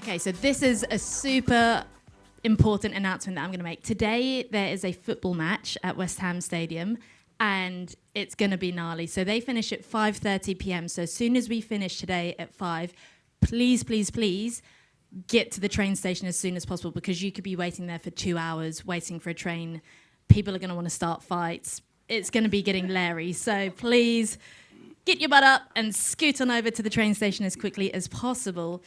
Okay, so this is a super important announcement that I'm going to make. Today, there is a football match at West Ham Stadium, and it's going to be gnarly. So they finish at 5:30 p.m. So as soon as we finish today at 5, please, please, please get to the train station as soon as possible, because you could be waiting there for 2 hours waiting for a train. People are going to want to start fights. It's going to be getting leery. So please get your butt up and scoot on over to the train station as quickly as possible.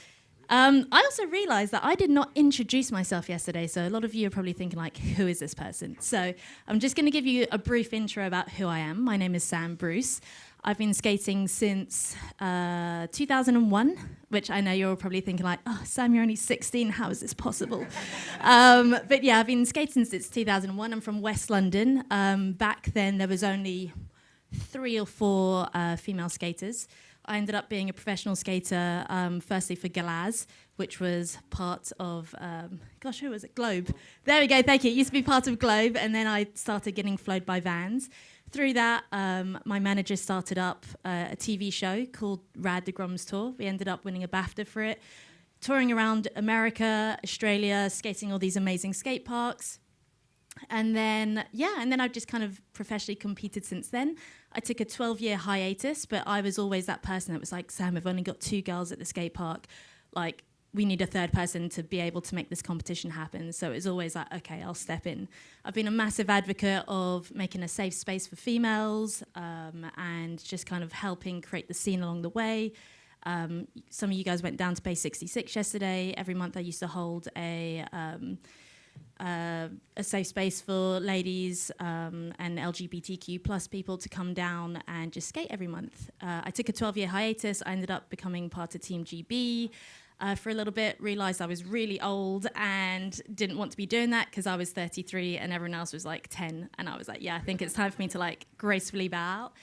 I also realised that I did not introduce myself yesterday, so a lot of you are probably thinking, like, who is this person? So I'm just going to give you a brief intro about who I am. My name is Sam Bruce. I've been skating since 2001, which I know you're all probably thinking, like, oh, Sam, you're only 16. How is this possible? But yeah, I've been skating since 2001. I'm from West London. Back then, there was only 3 or 4 female skaters. I ended up being a professional skater, firstly for Galaz, which was part of, who was it? Globe. There we go, thank you. It used to be part of Globe, and then I started getting flowed by vans. Through that, my manager started up a TV show called Rad the Groms Tour. We ended up winning a BAFTA for it, touring around America, Australia, skating all these amazing skate parks. And then I've just kind of professionally competed since then. I took a 12-year hiatus, but I was always that person that was like, Sam, I've only got 2 girls at the skate park. Like, we need a third person to be able to make this competition happen. So it was always like, okay, I'll step in. I've been a massive advocate of making a safe space for females, and just kind of helping create the scene along the way. Some of you guys went down to Base 66 yesterday. Every month I used to hold a safe space for ladies and LGBTQ plus people to come down and just skate every month. I took a 12-year hiatus. I ended up becoming part of Team GB for a little bit, realised I was really old and didn't want to be doing that because I was 33 and everyone else was like 10. And I was like, yeah, I think it's time for me to like gracefully bow out.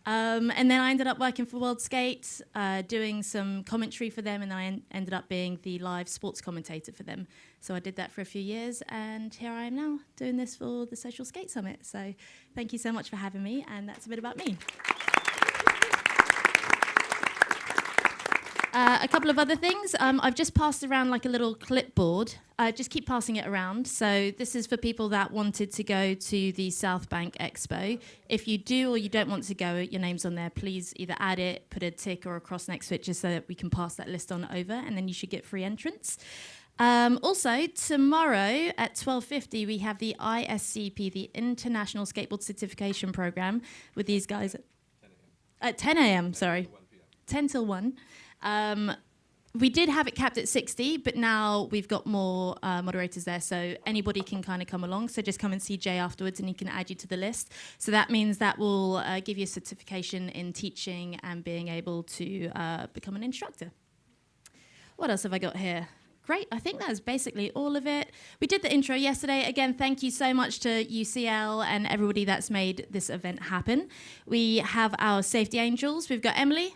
And then I ended up working for World Skate, doing some commentary for them, and then I ended up being the live sports commentator for them. So I did that for a few years, and here I am now doing this for the Social Skate Summit. So thank you so much for having me, and that's a bit about me. A couple of other things. I've just passed around like a little clipboard. Just keep passing it around. So this is for people that wanted to go to the South Bank Expo. If you do or you don't want to go, your name's on there. Please either add it, put a tick or a cross next to it just so that we can pass that list on over, and then you should get free entrance. Also, tomorrow at 12:50, we have the ISCP, the International Skateboard Certification Program, with these guys at 10 a.m., sorry. 10 till 1. We did have it capped at 60, but now we've got more moderators there, so anybody can kind of come along. So just come and see Jay afterwards, and he can add you to the list. So that means that will give you a certification in teaching and being able to become an instructor. What else have I got here? Great, I think that's basically all of it. We did the intro yesterday. Again, thank you so much to UCL and everybody that's made this event happen. We have our safety angels. We've got Emily.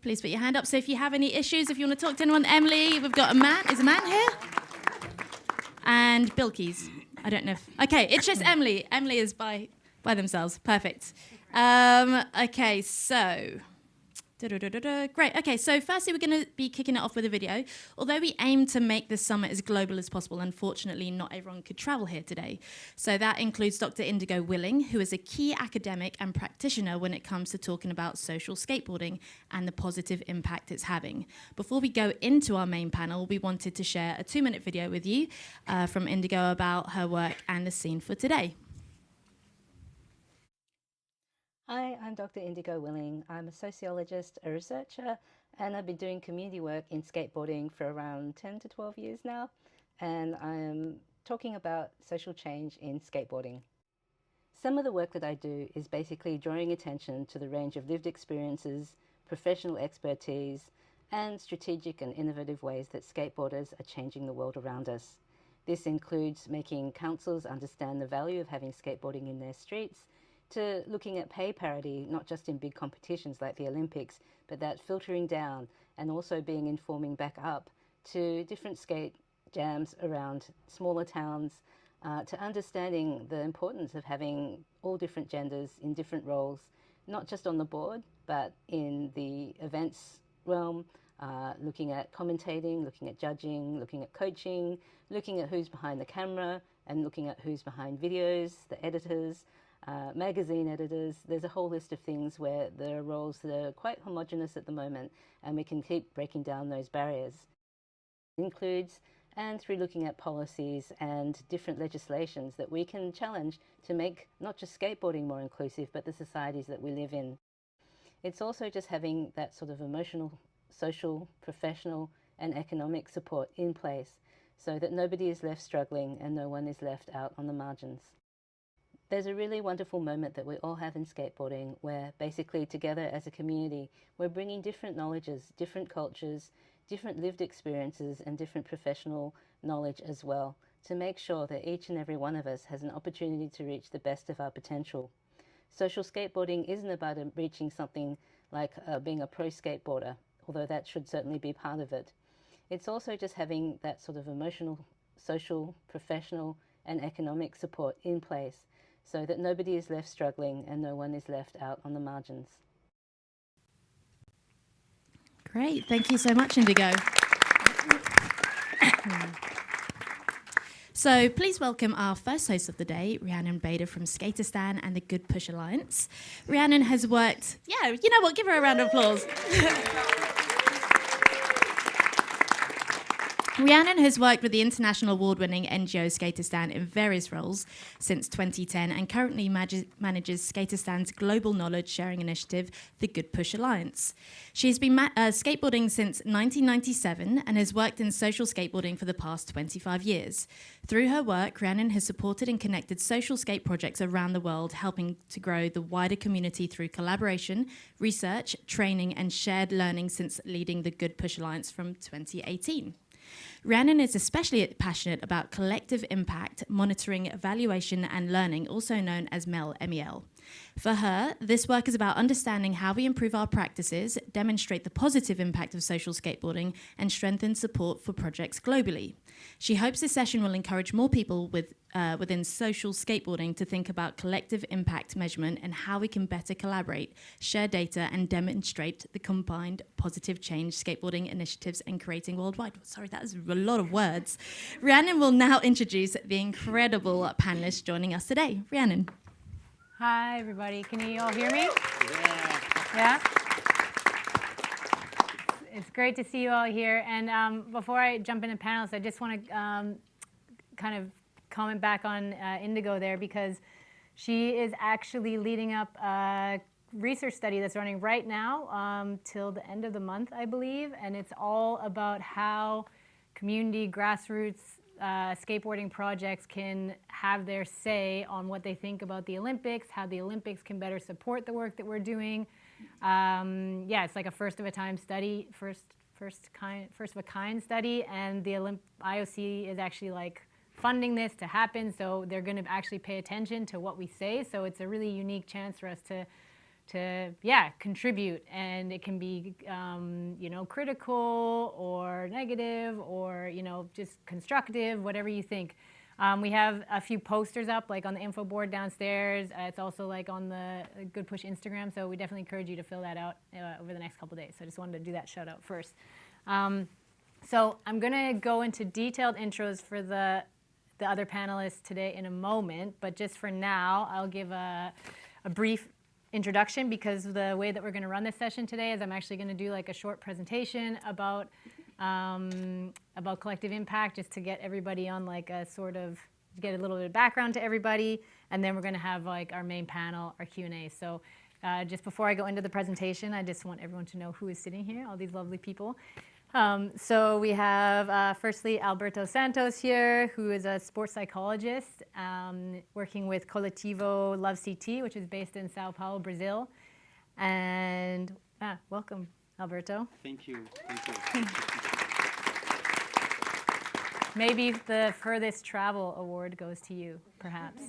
Please put your hand up. So if you have any issues, if you want to talk to anyone, Emily, we've got a man. Is a man here? And Bilkies. I don't know if... Okay, it's just Emily. Emily is by themselves. Perfect. Okay, so... Great. Okay, so firstly, we're going to be kicking it off with a video. Although we aim to make this summit as global as possible, unfortunately, not everyone could travel here today. So that includes Dr. Indigo Willing, who is a key academic and practitioner when it comes to talking about social skateboarding and the positive impact it's having. Before we go into our main panel, we wanted to share a 2-minute video with you from Indigo about her work and the scene for today. Hi, I'm Dr. Indigo Willing. I'm a sociologist, a researcher, and I've been doing community work in skateboarding for around 10 to 12 years now. And I'm talking about social change in skateboarding. Some of the work that I do is basically drawing attention to the range of lived experiences, professional expertise, and strategic and innovative ways that skateboarders are changing the world around us. This includes making councils understand the value of having skateboarding in their streets, to looking at pay parity, not just in big competitions like the Olympics, but that filtering down and also being informing back up to different skate jams around smaller towns, to understanding the importance of having all different genders in different roles, not just on the board, but in the events realm, looking at commentating, looking at judging, looking at coaching, looking at who's behind the camera and looking at who's behind videos, the editors, magazine editors. There's a whole list of things where there are roles that are quite homogenous at the moment, and we can keep breaking down those barriers. It includes, and through looking at policies and different legislations that we can challenge to make not just skateboarding more inclusive, but the societies that we live in. It's also just having that sort of emotional, social, professional and economic support in place so that nobody is left struggling and no one is left out on the margins. There's a really wonderful moment that we all have in skateboarding where basically together as a community we're bringing different knowledges, different cultures, different lived experiences and different professional knowledge as well to make sure that each and every one of us has an opportunity to reach the best of our potential. Social skateboarding isn't about reaching something like being a pro skateboarder, although that should certainly be part of it. It's also just having that sort of emotional, social, professional and economic support in place so that nobody is left struggling and no one is left out on the margins. Great, thank you so much, Indigo. So please welcome our first host of the day, Rhiannon Bader from Skaterstan and the Good Push Alliance. Rhiannon has worked, yeah, you know what, give her a round of applause. Rhiannon has worked with the international award-winning NGO Skaterstan in various roles since 2010 and currently manages Skaterstan's global knowledge sharing initiative, the Good Push Alliance. She has been skateboarding since 1997 and has worked in social skateboarding for the past 25 years. Through her work, Rhiannon has supported and connected social skate projects around the world, helping to grow the wider community through collaboration, research, training and shared learning since leading the Good Push Alliance from 2018. Rhiannon is especially passionate about collective impact, monitoring, evaluation and learning, also known as MEL. For her, this work is about understanding how we improve our practices, demonstrate the positive impact of social skateboarding and strengthen support for projects globally. She hopes this session will encourage more people within social skateboarding to think about collective impact measurement and how we can better collaborate, share data and demonstrate the combined positive change skateboarding initiatives and creating worldwide. Sorry, that is a lot of words. Rhiannon will now introduce the incredible panelists joining us today. Rhiannon. Hi, everybody. Can you all hear me? Yeah? It's great to see you all here. And before I jump into panelists, I just want to kind of comment back on Indigo there, because she is actually leading up a research study that's running right now till the end of the month, I believe. And it's all about how community, grassroots, skateboarding projects can have their say on what they think about the Olympics, how the Olympics can better support the work that we're doing. Yeah, it's like a first of a kind study, first of a kind study, and the IOC is actually like funding this to happen, so they're going to actually pay attention to what we say. So it's a really unique chance for us to contribute, and it can be you know, critical or negative or, you know, just constructive, whatever you think. We have a few posters up like on the info board downstairs. It's also like on the Good Push Instagram, so we definitely encourage you to fill that out over the next couple days. So I just wanted to do that shout out first. So I'm going to go into detailed intros for the other panelists today in a moment, but just for now I'll give a brief introduction, because the way that we're going to run this session today is I'm actually going to do like a short presentation about collective impact, just to get everybody on like a sort of, get a little bit of background to everybody, and then we're going to have like our main panel, our Q&A. So just before I go into the presentation, I just want everyone to know who is sitting here, all these lovely people. So we have firstly Alberto Santos here, who is a sports psychologist working with Coletivo Love CT, which is based in Sao Paulo, Brazil. And welcome, Alberto. Thank you. Thank you. Maybe the furthest travel award goes to you, perhaps,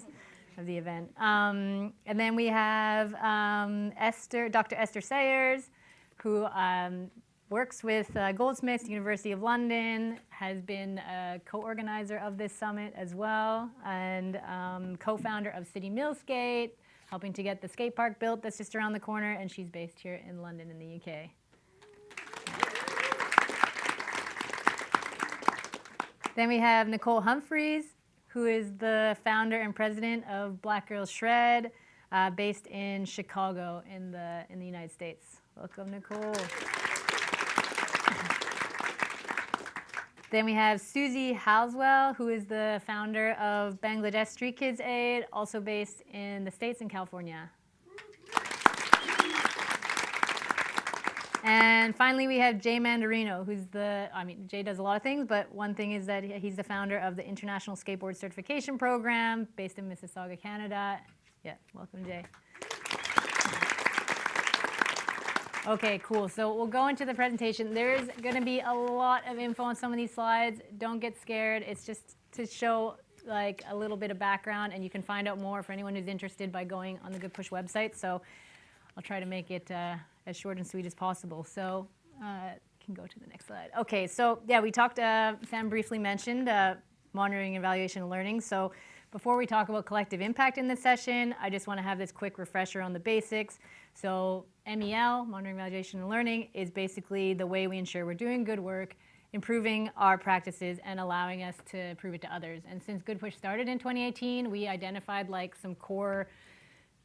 of the event. And then we have Dr. Esther Sayers, who works with Goldsmiths, University of London, has been a co-organizer of this summit as well, and co-founder of City Mill Skate, helping to get the skate park built that's just around the corner, and she's based here in London in the UK. Then we have Nicole Humphreys, who is the founder and president of Black Girls Shred, based in Chicago in the United States. Welcome, Nicole. Then we have Susie Halswell, who is the founder of Bangladesh Street Kids Aid, also based in the States and California. And finally, we have Jay Mandarino, who's Jay does a lot of things, but one thing is that he's the founder of the International Skateboard Certification Program based in Mississauga, Canada. Yeah, welcome, Jay. Okay, cool. So we'll go into the presentation. There's going to be a lot of info on some of these slides. Don't get scared. It's just to show like a little bit of background, and you can find out more for anyone who's interested by going on the Good Push website. So I'll try to make it as short and sweet as possible. So can go to the next slide. Okay, so yeah, we talked, Sam briefly mentioned monitoring, evaluation, and learning. So before we talk about collective impact in this session, I just want to have this quick refresher on the basics. So MEL, monitoring, evaluation, and learning, is basically the way we ensure we're doing good work, improving our practices, and allowing us to prove it to others. And since Good Push started in 2018, we identified like some core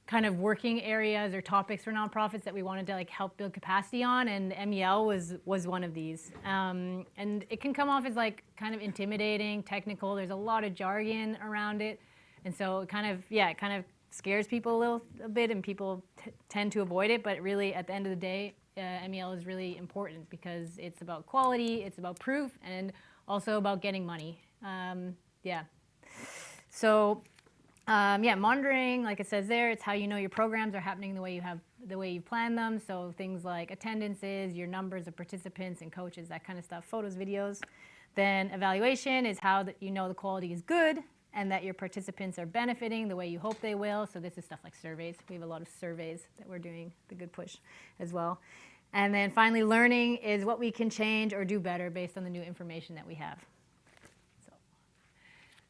kind of working areas or topics for nonprofits that we wanted to like help build capacity on, and MEL was one of these. And it can come off as like kind of intimidating, technical. There's a lot of jargon around it, and so it kind of scares people a little bit, and people tend to avoid it. But really, at the end of the day, MEL is really important because it's about quality, it's about proof, and also about getting money. Monitoring, like it says there, it's how you know your programs are happening the way you plan them. So things like attendances, your numbers of participants and coaches, that kind of stuff, photos, videos. Then evaluation is how you know the quality is good and that your participants are benefiting the way you hope they will. So this is stuff like surveys. We have a lot of surveys that we're doing, the Good Push as well. And then finally, learning is what we can change or do better based on the new information that we have.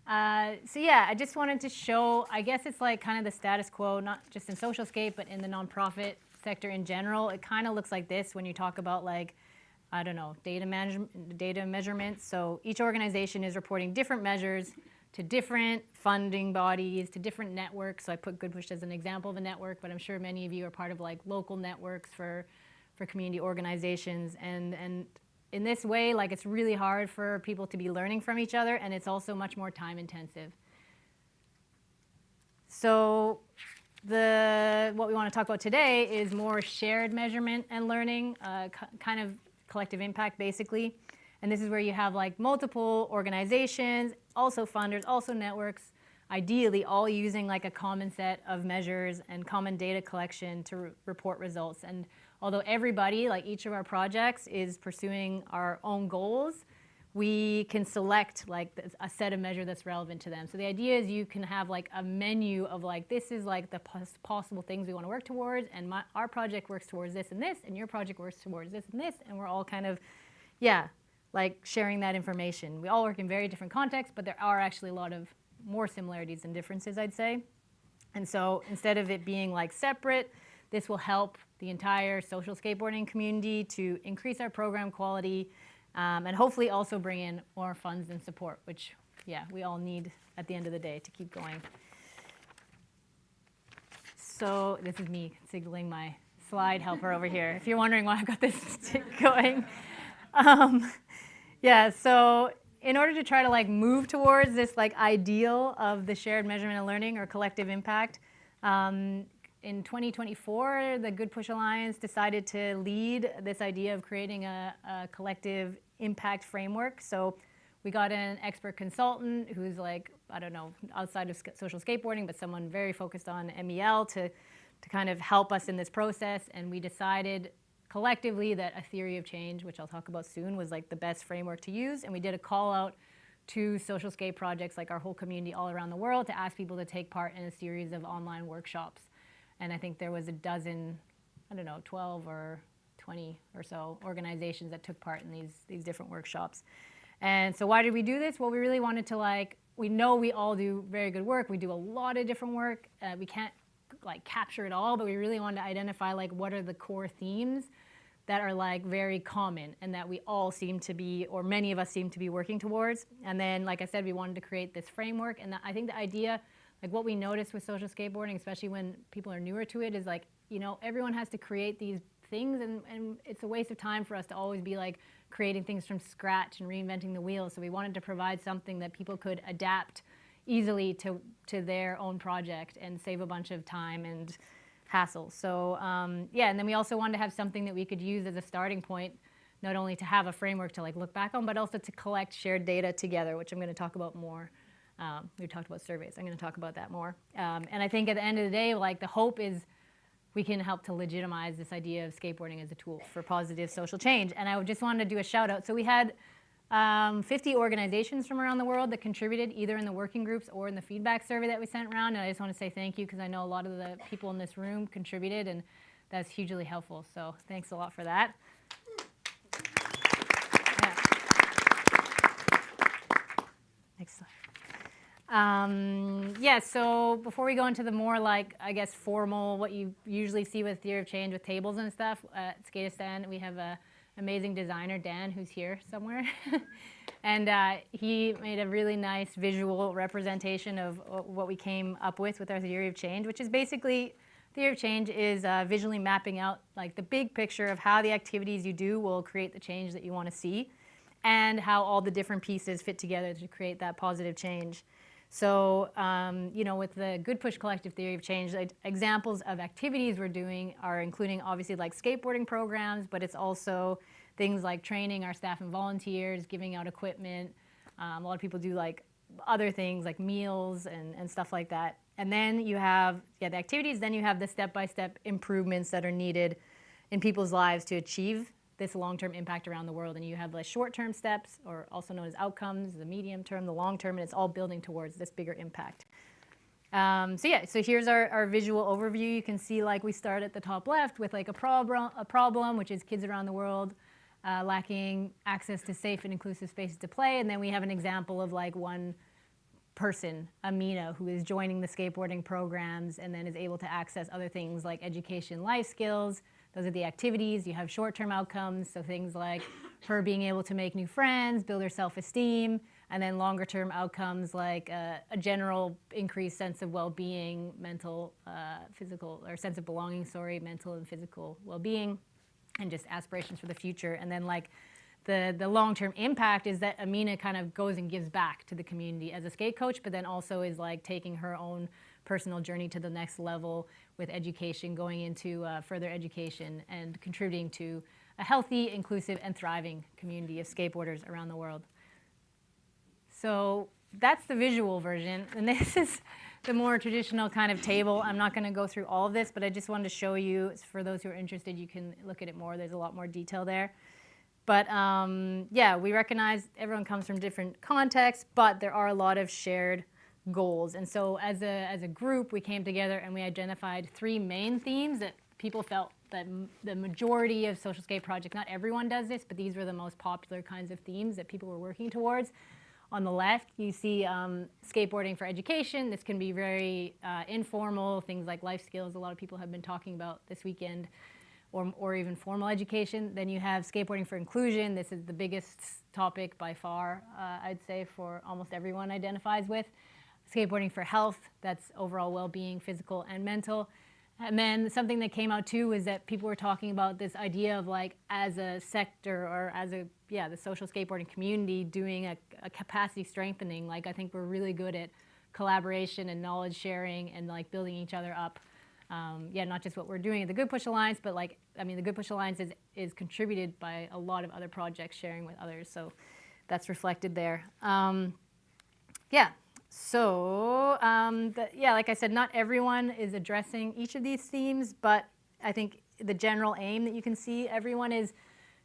I just wanted to show, I guess it's like kind of the status quo, not just in Social Skate, but in the nonprofit sector in general. It kind of looks like this when you talk about like, I don't know, data measurements. So each organization is reporting different measures to different funding bodies, to different networks. So I put Good Push as an example of a network, but I'm sure many of you are part of like local networks for community organizations. And in this way, like it's really hard for people to be learning from each other, and it's also much more time intensive. So what we want to talk about today is more shared measurement and learning, kind of collective impact basically. And this is where you have like multiple organizations, also funders, also networks, ideally all using like a common set of measures and common data collection to report results. And although everybody, like each of our projects, is pursuing our own goals, we can select like a set of measures that's relevant to them. So the idea is you can have like a menu of like, this is like the possible things we want to work towards, and our project works towards this, and your project works towards this, and we're all kind of, like sharing that information. We all work in very different contexts, but there are actually a lot of more similarities than differences, I'd say. And so instead of it being like separate, this will help the entire social skateboarding community to increase our program quality, and hopefully also bring in more funds and support, which, we all need at the end of the day to keep going. So this is me signaling my slide helper over here, if you're wondering why I've got this stick going. So in order to try to like move towards this like ideal of the shared measurement and learning or collective impact, in 2024, the Good Push Alliance decided to lead this idea of creating a collective impact framework. So we got an expert consultant who's like, I don't know, outside of social skateboarding, but someone very focused on MEL to kind of help us in this process. And we decided collectively that a theory of change, which I'll talk about soon, was like the best framework to use. And we did a call out to social skate projects, like our whole community all around the world, to ask people to take part in a series of online workshops. And I think there was a dozen, 12 or 20 or so organizations that took part in these different workshops. And so why did we do this? Well, we really wanted to we know we all do very good work. We do a lot of different work. We can't capture it all, but we really wanted to identify what are the core themes that are like very common and that we all seem to be, or many of us seem to be working towards. And then, like I said, we wanted to create this framework. And I think the idea, like what we noticed with social skateboarding, especially when people are newer to it, is like, you know, everyone has to create these things, and it's a waste of time for us to always be like creating things from scratch and reinventing the wheel. So we wanted to provide something that people could adapt easily to their own project and save a bunch of time and hassle. So yeah, and then we also wanted to have something that we could use as a starting point, not only to have a framework to like look back on, but also to collect shared data together, which I'm going to talk about more. We talked about surveys. I'm going to talk about that more. And I think at the end of the day, like the hope is we can help to legitimize this idea of skateboarding as a tool for positive social change. And I just wanted to do a shout out. So we had 50 organizations from around the world that contributed either in the working groups or in the feedback survey that we sent around. And I just want to say thank you because I know a lot of the people in this room contributed, and that's hugely helpful. So thanks a lot for that. Yeah. Next slide. Yeah, so before we go into the more like, I guess, formal, what you usually see with theory of change with tables and stuff, at Skatistan, we have a amazing designer, Dan, who's here somewhere. And he made a really nice visual representation of what we came up with our theory of change, which is basically, theory of change is visually mapping out like the big picture of how the activities you do will create the change that you want to see, and how all the different pieces fit together to create that positive change. So, you know, with the Good Push Collective theory of change, examples of activities we're doing are including obviously like skateboarding programs, but it's also things like training our staff and volunteers, giving out equipment. A lot of people do like other things like meals and stuff like that. And then you have, yeah, the activities, then you have the step-by-step improvements that are needed in people's lives to achieve this long-term impact around the world. And you have the short-term steps, or also known as outcomes, the medium-term, the long-term, and it's all building towards this bigger impact. So yeah, so here's our visual overview. You can see like we start at the top left with like a problem, which is kids around the world lacking access to safe and inclusive spaces to play. And then we have an example of like one person, Amina, who is joining the skateboarding programs and then is able to access other things like education, life skills. Those are the activities. You have short-term outcomes, so things like her being able to make new friends, build her self-esteem, and then longer-term outcomes like a general increased sense of well-being, mental, physical, or sense of belonging, sorry, mental and physical well-being, and just aspirations for the future. And then like the long-term impact is that Amina kind of goes and gives back to the community as a skate coach, but then also is like taking her own personal journey to the next level with education, going into further education and contributing to a healthy, inclusive, and thriving community of skateboarders around the world. So that's the visual version, and this is the more traditional kind of table. I'm not going to go through all of this, but I just wanted to show you, for those who are interested, you can look at it more. There's a lot more detail there. But yeah, we recognize everyone comes from different contexts, but there are a lot of shared goals. And so as a group, we came together and we identified 3 main themes that people felt that the majority of social skate projects, not everyone does this, but these were the most popular kinds of themes that people were working towards. On the left, you see skateboarding for education. This can be very informal, things like life skills a lot of people have been talking about this weekend, or even formal education. Then you have skateboarding for inclusion. This is the biggest topic by far, I'd say, for almost everyone identifies with. Skateboarding for health, that's overall well-being, physical and mental. And then something that came out too is that people were talking about this idea of like as a sector, or as a, yeah, the social skateboarding community doing a capacity strengthening. Like I think we're really good at collaboration and knowledge sharing and like building each other up. Yeah, not just what we're doing at the Good Push Alliance, but like, I mean, the Good Push Alliance is contributed by a lot of other projects sharing with others. So that's reflected there. Yeah. So, yeah, like I said, not everyone is addressing each of these themes, but I think the general aim that you can see, everyone is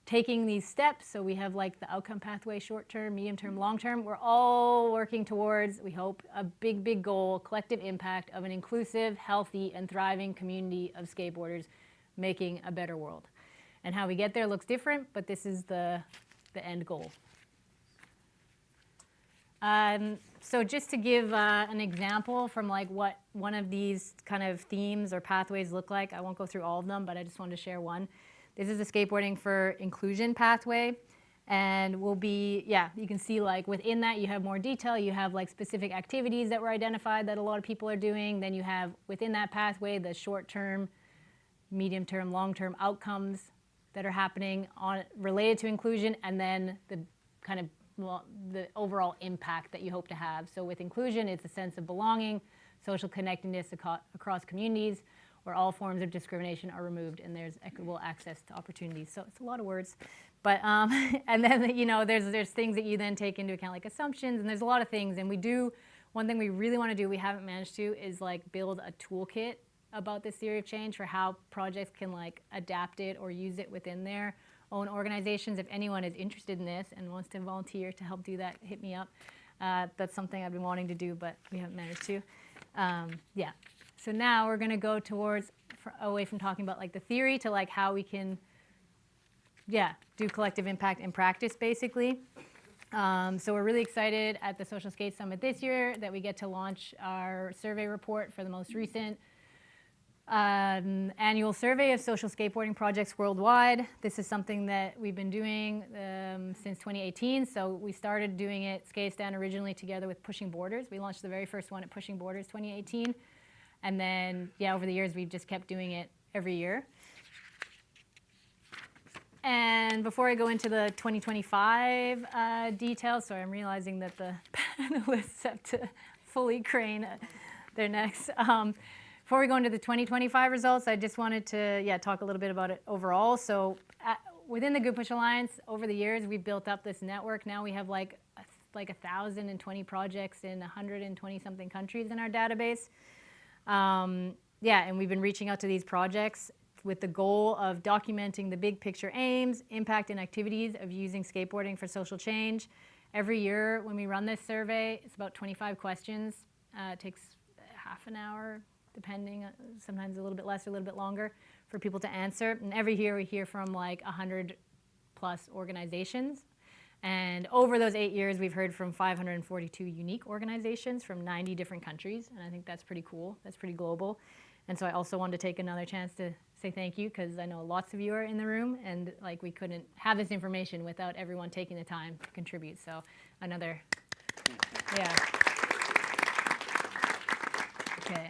taking these steps. So we have like the outcome pathway, short-term, medium-term, long-term. We're all working towards, we hope, a big, big goal, collective impact of an inclusive, healthy, and thriving community of skateboarders making a better world. And how we get there looks different, but this is the end goal. So just to give an example from like what one of these kind of themes or pathways look like, I won't go through all of them, but I just wanted to share one. This is the Skateboarding for Inclusion pathway. And we'll be, yeah, you can see like within that you have more detail. You have like specific activities that were identified that a lot of people are doing. Then you have within that pathway the short-term, medium-term, long-term outcomes that are happening related to inclusion, and then the kind of the overall impact that you hope to have. So with inclusion, it's a sense of belonging, social connectedness across communities, where all forms of discrimination are removed and there's equitable access to opportunities. So it's a lot of words. But, and then, you know, there's things that you then take into account, like assumptions, and there's a lot of things. And we do, one thing we really want to do, we haven't managed to, is like build a toolkit about this theory of change for how projects can like adapt it or use it within their own organizations. If anyone is interested in this and wants to volunteer to help do that, hit me up. That's something I've been wanting to do, but we haven't managed to. Yeah. So now we're going to go towards, away from talking about like the theory to like how we can, yeah, do collective impact in practice, basically. So we're really excited at the Social Skate Summit this year that we get to launch our survey report for the most recent annual survey of social skateboarding projects worldwide. This is something that we've been doing since 2018. So we started doing it Skatestand originally together with Pushing Borders. We launched the very first one at Pushing Borders 2018. And then, yeah, over the years, we've just kept doing it every year. And before I go into the 2025 details, sorry, I'm realizing that the panelists have to fully crane their necks. Before we go into the 2025 results, I just wanted to talk a little bit about it overall. So within the Good Push Alliance, over the years, we've built up this network. Now we have like 1,020 projects in 120-something countries in our database. And we've been reaching out to these projects with the goal of documenting the big picture aims, impact, and activities of using skateboarding for social change. Every year when we run this survey, it's about 25 questions. It takes half an hour, depending, sometimes a little bit less or a little bit longer, for people to answer. And every year we hear from like 100 plus organizations. And over those 8 years, we've heard from 542 unique organizations from 90 different countries. And I think that's pretty cool. That's pretty global. And so I also wanted to take another chance to say thank you, because I know lots of you are in the room, and like we couldn't have this information without everyone taking the time to contribute. So another, yeah. Okay.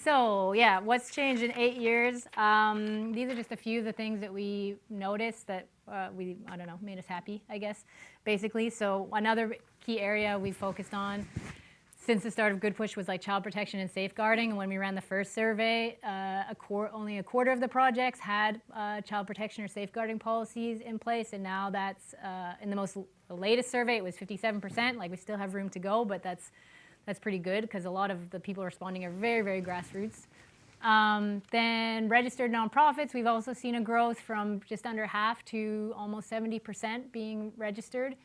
So yeah, what's changed in 8 years? These are just a few of the things that we noticed that I don't know, made us happy, I guess, basically. So another key area we focused on since the start of Good Push was like child protection and safeguarding. And when we ran the first survey, only a quarter of the projects had child protection or safeguarding policies in place. And now that's, in the latest survey, it was 57%. Like we still have room to go, but that's pretty good because a lot of the people responding are very, very grassroots. Then registered nonprofits, we've also seen a growth from just under half to almost 70% being registered.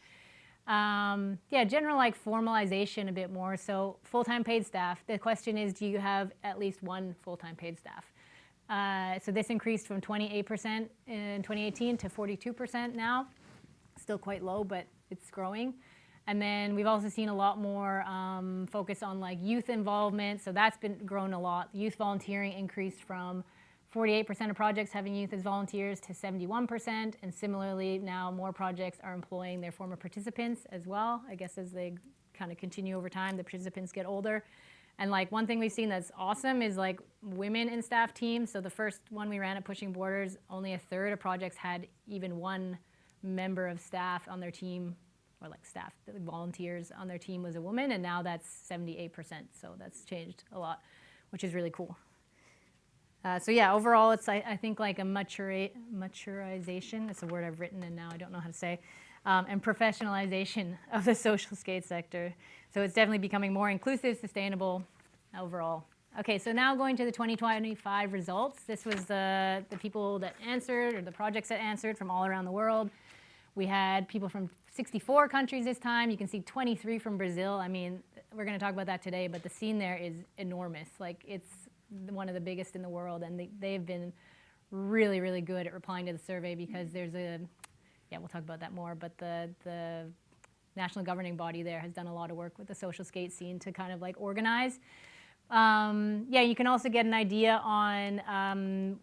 General like formalization a bit more. So full-time paid staff, the question is, do you have at least one full-time paid staff? So this increased from 28% in 2018 to 42% now. Still quite low, but it's growing. And then we've also seen a lot more focus on like youth involvement. So that's been grown a lot. Youth volunteering increased from 48% of projects having youth as volunteers to 71%. And similarly, now more projects are employing their former participants as well. I guess as they kind of continue over time, the participants get older. And like one thing we've seen that's awesome is like women in staff teams. So the first one we ran at Pushing Borders, only a third of projects had even one member of staff on their team, or like staff, volunteers on their team was a woman, and now that's 78%. So that's changed a lot, which is really cool. So yeah, overall, it's I think like a maturization. It's a word I've written and now I don't know how to say, and professionalization of the social skate sector. So it's definitely becoming more inclusive, sustainable overall. Okay, so now going to the 2025 results. This was the people that answered, or the projects that answered from all around the world. We had people from 64 countries this time. You can see 23 from Brazil. I mean, we're going to talk about that today, but the scene there is enormous. Like, it's one of the biggest in the world, and they've been really, really good at replying to the survey because there's we'll talk about that more, but the national governing body there has done a lot of work with the social skate scene to kind of like organize. Yeah, you can also get an idea on,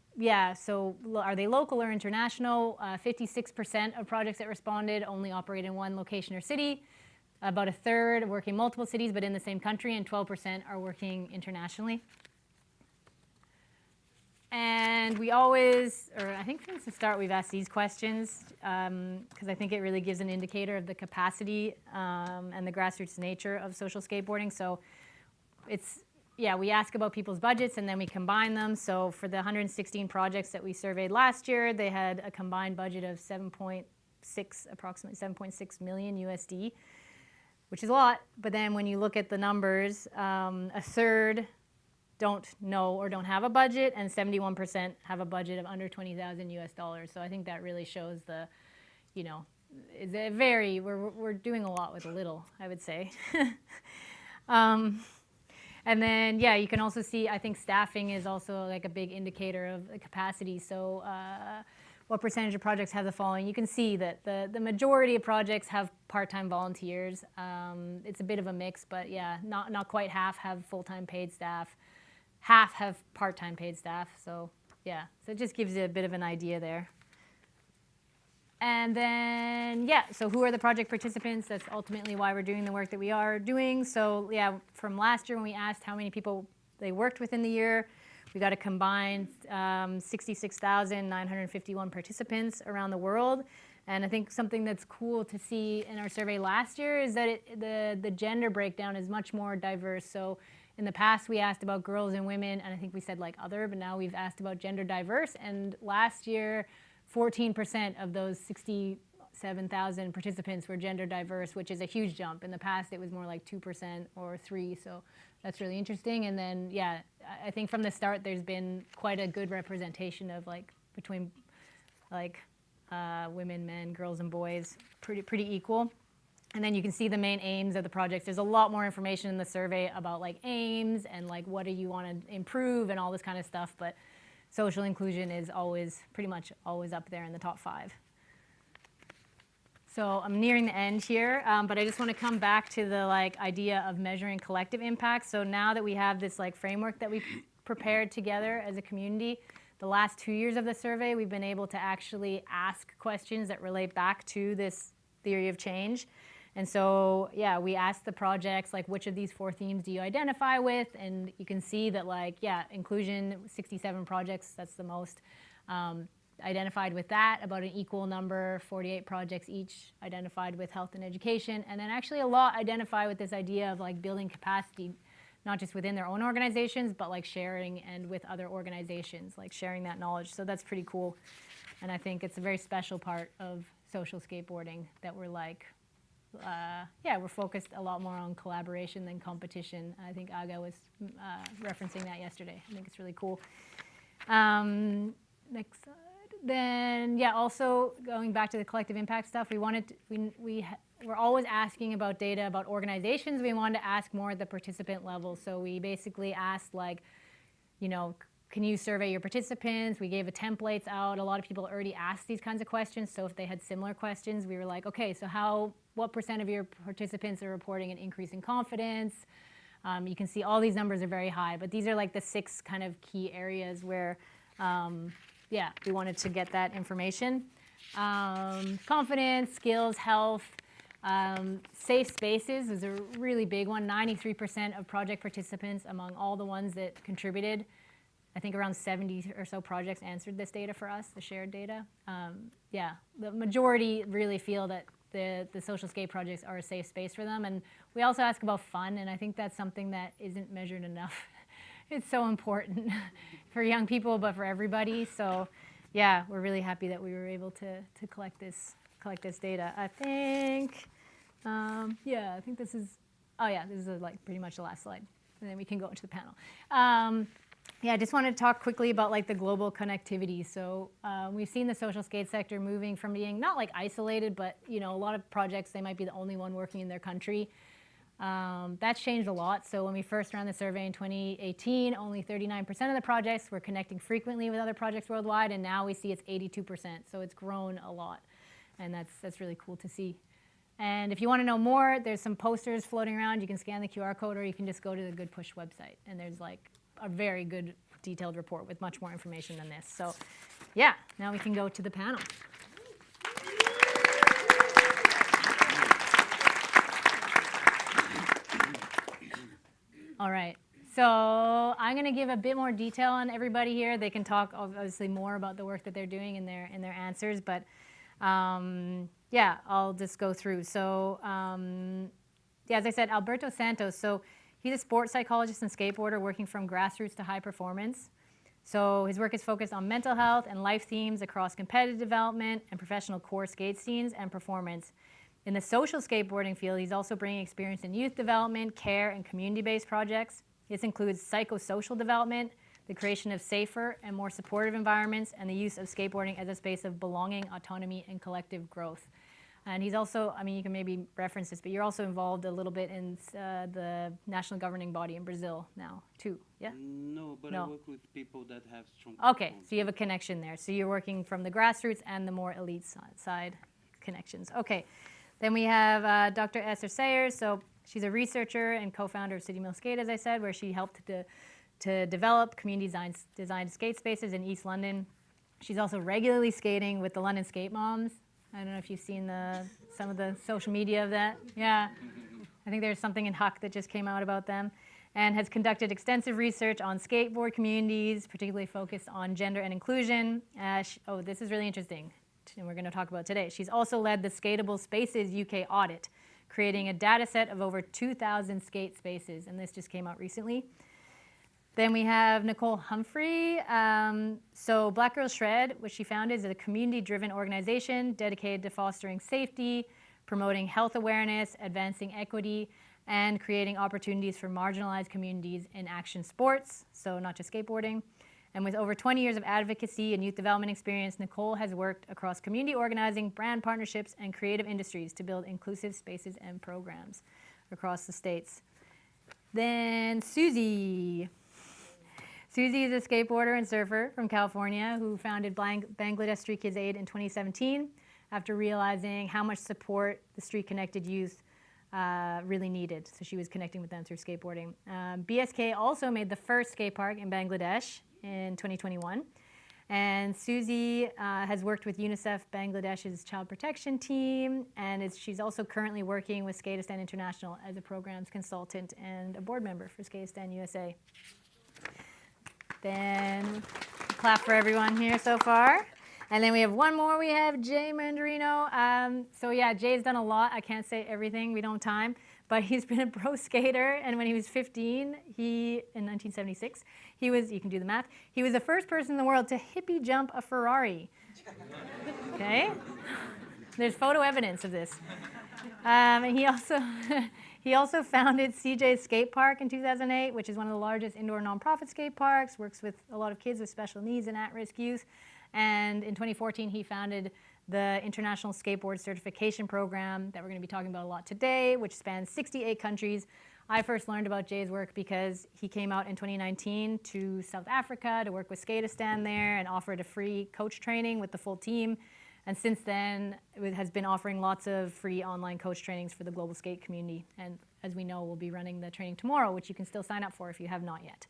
so are they local or international? 56% of projects that responded only operate in one location or city. About a third work in multiple cities but in the same country, and 12% are working internationally. And we always, or I think since the start, we've asked these questions because I think it really gives an indicator of the capacity and the grassroots nature of social skateboarding. So we ask about people's budgets and then we combine them. So for the 116 projects that we surveyed last year, they had a combined budget of approximately 7.6 million USD, which is a lot. But then when you look at the numbers, a third don't know or don't have a budget, and 71% have a budget of under 20,000 US dollars. So I think that really shows the, is a very, we're doing a lot with a little, I would say. And then, you can also see, I think staffing is also like a big indicator of the capacity. So what percentage of projects have the following? You can see that the majority of projects have part-time volunteers. It's a bit of a mix, but not quite half have full-time paid staff. Half have part-time paid staff, so so it just gives you a bit of an idea there. And then, so who are the project participants? That's ultimately why we're doing the work that we are doing. So from last year when we asked how many people they worked with in the year, we got a combined 66,951 participants around the world. And I think something that's cool to see in our survey last year is that the gender breakdown is much more diverse. So in the past, we asked about girls and women, and I think we said like other, but now we've asked about gender diverse. And last year, 14% of those 67,000 participants were gender diverse, which is a huge jump. In the past, it was more like 2% or 3%, so that's really interesting. And then, I think from the start, there's been quite a good representation of between women, men, girls, and boys, pretty equal. And then you can see the main aims of the projects. There's a lot more information in the survey about aims and what do you want to improve and all this kind of stuff. But social inclusion is pretty much always up there in the top 5. So I'm nearing the end here, but I just want to come back to the idea of measuring collective impact. So now that we have this framework that we prepared together as a community, the last 2 years of the survey, we've been able to actually ask questions that relate back to this theory of change. And so, we asked the projects, which of these 4 themes do you identify with? And you can see that, inclusion, 67 projects, that's the most identified with that. About an equal number, 48 projects each identified with health and education. And then actually a lot identify with this idea of building capacity, not just within their own organizations, but sharing and with other organizations, sharing that knowledge. So that's pretty cool. And I think it's a very special part of social skateboarding that we're we're focused a lot more on collaboration than competition. I think Aga was referencing that yesterday. I think it's really cool. Next slide. Then, also going back to the collective impact stuff, we're always asking about data about organizations. We wanted to ask more at the participant level. So we basically asked can you survey your participants? We gave templates out. A lot of people already asked these kinds of questions. So if they had similar questions, we were like, okay, so what % of your participants are reporting an increase in confidence? You can see all these numbers are very high, but these are the 6 kind of key areas where, we wanted to get that information. Confidence, skills, health, safe spaces is a really big one. 93% of project participants among all the ones that contributed. I think around 70 or so projects answered this data for us, the shared data. The majority really feel that the social skate projects are a safe space for them. And we also ask about fun, and I think that's something that isn't measured enough. It's so important for young people, but for everybody. So we're really happy that we were able to collect this data. I think, I think this is, this is pretty much the last slide. And then we can go into the panel. I just wanted to talk quickly about the global connectivity. So we've seen the social skate sector moving from being not isolated, but a lot of projects, they might be the only one working in their country. That's changed a lot. So when we first ran the survey in 2018, only 39% of the projects were connecting frequently with other projects worldwide, and now we see it's 82%. So it's grown a lot, and that's really cool to see. And if you want to know more, there's some posters floating around. You can scan the QR code, or you can just go to the Good Push website. And there's like a very good detailed report with much more information than this. So yeah, now we can go to the panel. All right. So I'm going to give a bit more detail on everybody here. They can talk obviously more about the work that they're doing in their answers, but yeah, I'll just go through. So yeah, as I said, Alberto Santos. So he's a sports psychologist and skateboarder working from grassroots to high performance. So his work is focused on mental health and life themes across competitive development and professional core skate scenes and performance. In the social skateboarding field, he's also bringing experience in youth development, care, and community-based projects. This includes psychosocial development, the creation of safer and more supportive environments, and the use of skateboarding as a space of belonging, autonomy, and collective growth. And he's also, I mean, you can maybe reference this, but you're also involved a little bit in the national governing body in Brazil now, too, yeah? No, but I work with people that have strong Okay, backgrounds. so you have a connection there. So you're working from the grassroots and the more elite side connections. Okay, then we have Dr. Esther Sayers. So she's a researcher and co-founder of City Mill Skate, as I said, where she helped to develop community designed skate spaces in East London. She's also regularly skating with the London Skate Moms. I don't know if you've seen some of the social media of that. Yeah, I think there's something in Huck that just came out about them, and has conducted extensive research on skateboard communities, particularly focused on gender and inclusion. Oh, this is really interesting, and we're going to talk about today. She's also led the Skatable Spaces UK audit, creating a data set of over 2,000 skate spaces, and this just came out recently. Then we have Nicole Humphrey. So Black Girls Shred, which she founded, is a community-driven organization dedicated to fostering safety, promoting health awareness, advancing equity, and creating opportunities for marginalized communities in action sports, so not just skateboarding. And with over 20 years of advocacy and youth development experience, Nicole has worked across community organizing, brand partnerships, and creative industries to build inclusive spaces and programs across the states. Then Susie. Susie is a skateboarder and surfer from California who founded Bangladesh Street Kids Aid in 2017 after realizing how much support the street-connected youth really needed. So she was connecting with them through skateboarding. BSK also made the first skate park in Bangladesh in 2021. And Susie has worked with UNICEF Bangladesh's child protection team, and she's also currently working with Skateistan International as a programs consultant and a board member for Skateistan USA. Then clap for everyone here so far. And then we have one more. We have Jay Mandarino. So yeah, Jay's done a lot. I can't say everything. We don't have time. But he's been a pro skater. And when he was 15, in 1976, he was, you can do the math, he was the first person in the world to hippie jump a Ferrari. Okay? There's photo evidence of this. And he also founded CJ's Skate Park in 2008, which is one of the largest indoor nonprofit skate parks, works with a lot of kids with special needs and at-risk youth. And in 2014, he founded the International Skateboard Certification Program that we're going to be talking about a lot today, which spans 68 countries. I first learned about Jay's work because he came out in 2019 to South Africa to work with Skateistan there and offered a free coach training with the full team. And since then, it has been offering lots of free online coach trainings for the global skate community. And as we know, we'll be running the training tomorrow, which you can still sign up for if you have not yet.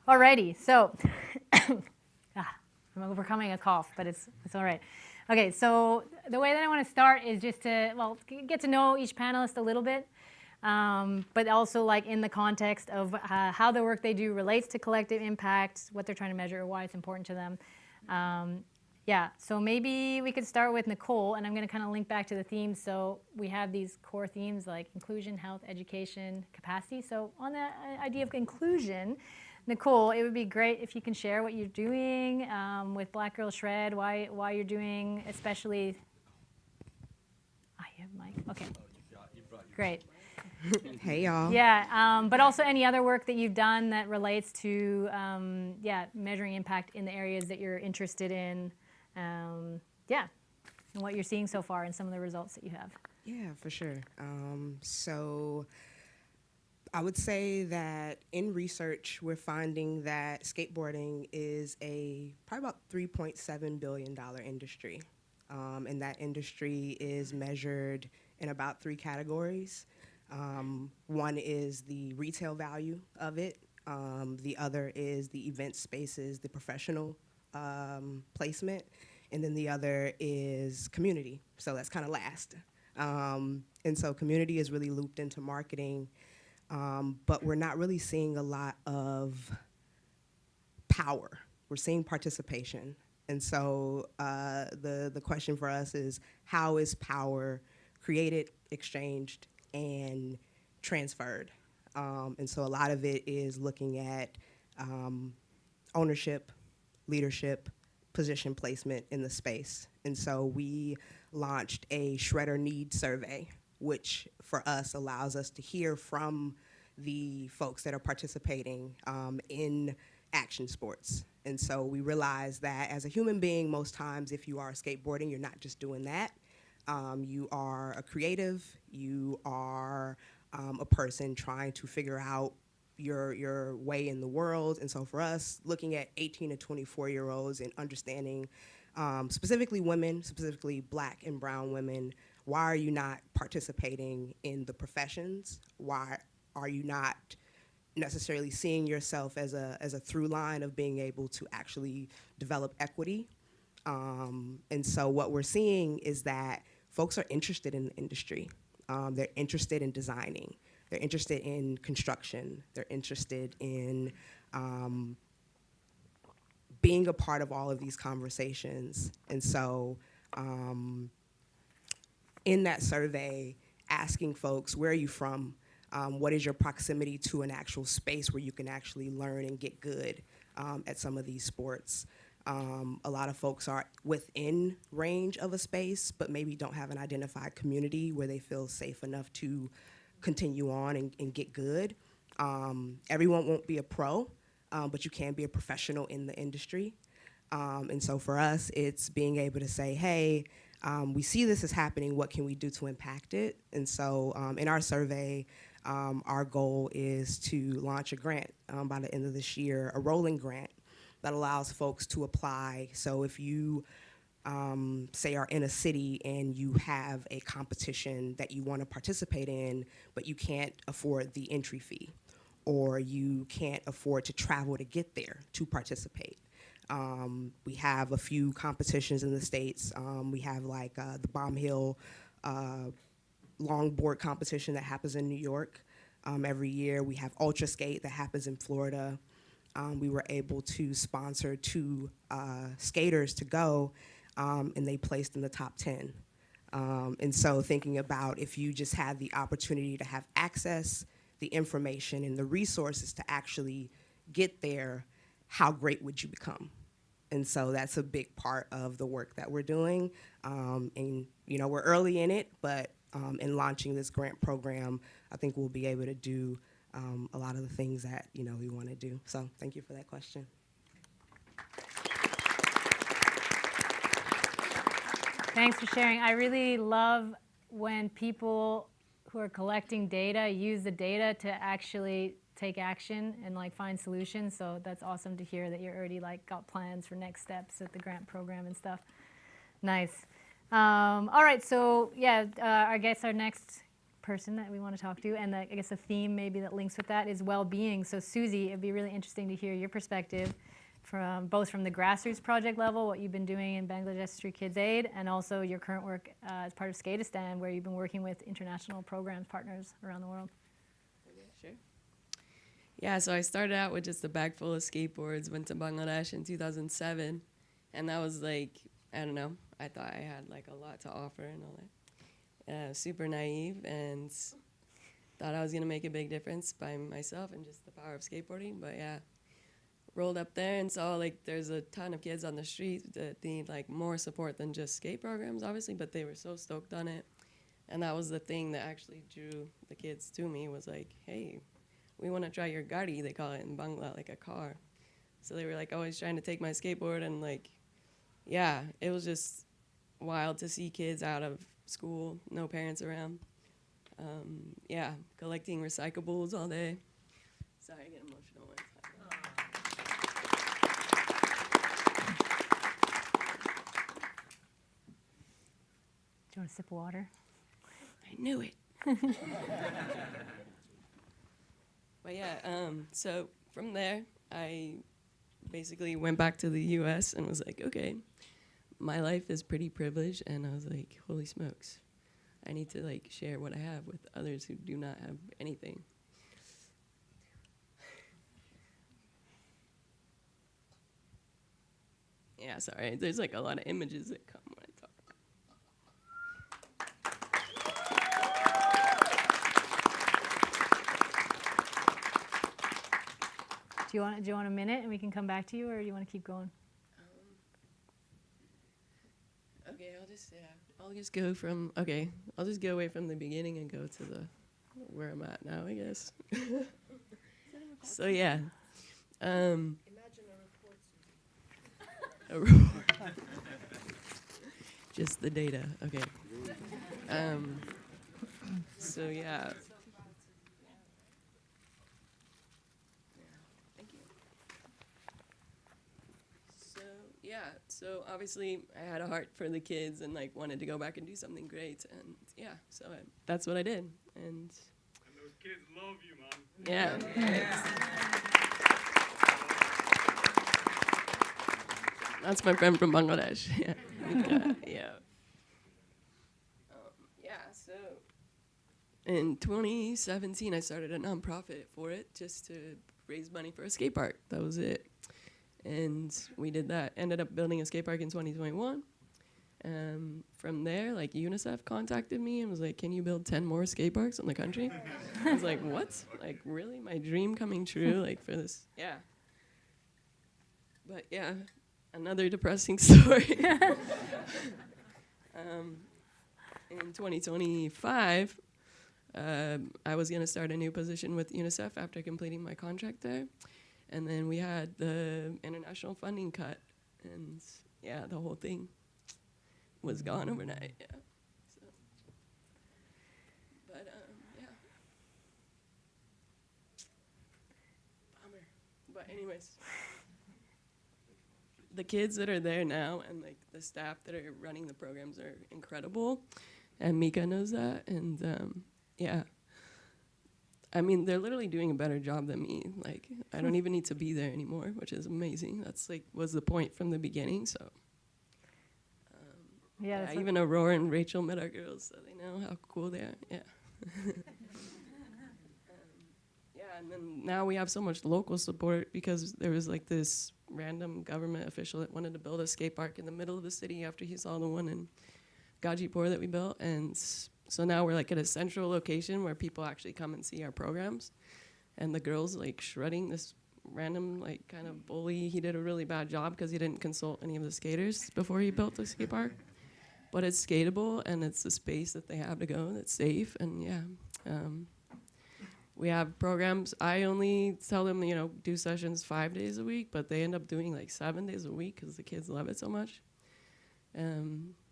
Alrighty, so I'm overcoming a cough, but it's all right. Okay, so the way that I want to start is just to, well, get to know each panelist a little bit, but also like in the context of how the work they do relates to collective impact, what they're trying to measure, why it's important to them. Yeah, so maybe we could start with Nicole, and I'm going to kind of link back to the themes. So we have these core themes like inclusion, health, education, capacity. So on the idea of inclusion, Nicole, it would be great if you can share what you're doing with Black Girls Shred, why you're doing, especially. You have a mic. Okay. Great. Hey, y'all. Yeah, but also any other work that you've done that relates to, measuring impact in the areas that you're interested in. And what you're seeing so far and some of the results that you have. Yeah, for sure. So I would say that in research, we're finding that skateboarding is probably about $3.7 billion industry. And that industry is measured in about 3 categories. One is the retail value of it. The other is the event spaces, the professional placement. And then the other is community. So that's kind of last. And so community is really looped into marketing, but we're not really seeing a lot of power. We're seeing participation. And so the question for us is, how is power created, exchanged, and transferred? And so a lot of it is looking at ownership, leadership, position placement in the space. And so we launched a Shredder Need Survey, which for us allows us to hear from the folks that are participating in action sports. And so we realize that as a human being, most times if you are skateboarding, you're not just doing that. You are a creative, you are a person trying to figure out your way in the world. And so for us, looking at 18 to 24-year-olds and understanding specifically women, specifically Black and brown women, why are you not participating in the professions? Why are you not necessarily seeing yourself as a through line of being able to actually develop equity? And so what we're seeing is that folks are interested in the industry. They're interested in designing. They're interested in construction. They're interested in being a part of all of these conversations. And so in that survey, asking folks, where are you from? What is your proximity to an actual space where you can actually learn and get good at some of these sports? A lot of folks are within range of a space, but maybe don't have an identified community where they feel safe enough to continue on and get good. Everyone won't be a pro, but you can be a professional in the industry. And so for us, it's being able to say, hey, we see this is happening, what can we do to impact it? And so in our survey, our goal is to launch a grant by the end of this year, a rolling grant that allows folks to apply. So if you, say, are in a city and you have a competition that you want to participate in, but you can't afford the entry fee, or you can't afford to travel to get there to participate. We have a few competitions in the States. We have like the Bomb Hill longboard competition that happens in New York every year. We have Ultra Skate that happens in Florida. We were able to sponsor 2 skaters to go, and they placed in the top 10. And so thinking about if you just had the opportunity to have access, the information, and the resources to actually get there, how great would you become? And so that's a big part of the work that we're doing. And we're early in it, but in launching this grant program, I think we'll be able to do a lot of the things that we want to do. So thank you for that question. Thanks for sharing. I really love when people who are collecting data use the data to actually take action and find solutions. So that's awesome to hear that you're already got plans for next steps at the grant program and stuff. Nice. All right, so yeah, I guess our next person that we want to talk to, and I guess a theme maybe that links with that is well-being. So Susie, it'd be really interesting to hear your perspective from both from the grassroots project level, what you've been doing in Bangladesh Street Kids Aid, and also your current work as part of Skateistan, where you've been working with international programs partners around the world. Sure. Yeah, so I started out with just a bag full of skateboards, went to Bangladesh in 2007, and that was I don't know, I thought I had a lot to offer and all that. Super naive, and thought I was gonna make a big difference by myself and just the power of skateboarding, but yeah. Rolled up there and saw there's a ton of kids on the street that need more support than just skate programs, obviously, but they were so stoked on it. And that was the thing that actually drew the kids to me, was hey, we want to try your gari, they call it in Bangla, a car. So they were always trying to take my skateboard, and yeah, it was just wild to see kids out of school, no parents around. Yeah, collecting recyclables all day. Sorry, I get emotional. Do you want a sip of water? I knew it. But yeah, so from there, I basically went back to the US and was like, okay, my life is pretty privileged, and I was like, holy smokes, I need to like share what I have with others who do not have anything. Yeah, sorry, there's like a lot of images that come when I talk. Do you want a minute and we can come back to you, or do you want to keep going? Okay, I'll just go from, okay, I'll just go away from the beginning and go to the, where I'm at now, I guess. So yeah. Imagine a report, Susie. A report. Just the data, okay. So yeah. So obviously I had a heart for the kids and like wanted to go back and do something great, and yeah, so that's what I did. And those kids love you, man. Yeah. That's my friend from Bangladesh. Yeah. Yeah. Yeah, so in 2017 I started a nonprofit for it just to raise money for a skate park. That was it. And we did that. Ended up building a skate park in 2021. From there, like UNICEF contacted me and was like, "Can you build 10 more skate parks in the country?" I was like, "What? Like really? My dream coming true? Like for this? Yeah." But yeah, another depressing story. In 2025, I was gonna start a new position with UNICEF after completing my contract there. And then we had the international funding cut, and yeah, the whole thing was gone overnight. Yeah. So, but yeah. Bummer. But anyways, the kids that are there now and like the staff that are running the programs are incredible, and Mika knows that. And yeah. I mean, they're literally doing a better job than me. Like, I don't even need to be there anymore, which is amazing. That's like was the point from the beginning. So, yeah, even Aurora and Rachel met our girls, so they know how cool they are. Yeah. Yeah, and then now we have so much local support because there was like this random government official that wanted to build a skate park in the middle of the city after he saw the one in Gajipur that we built, and so now we're like at a central location where people actually come and see our programs. And the girls like shredding this random like kind of bully. He did a really bad job because he didn't consult any of the skaters before he built the skate park. But it's skatable and it's the space that they have to go that's safe. And yeah, we have programs. I only tell them, you know, do sessions 5 days a week, but they end up doing like 7 days a week because the kids love it so much.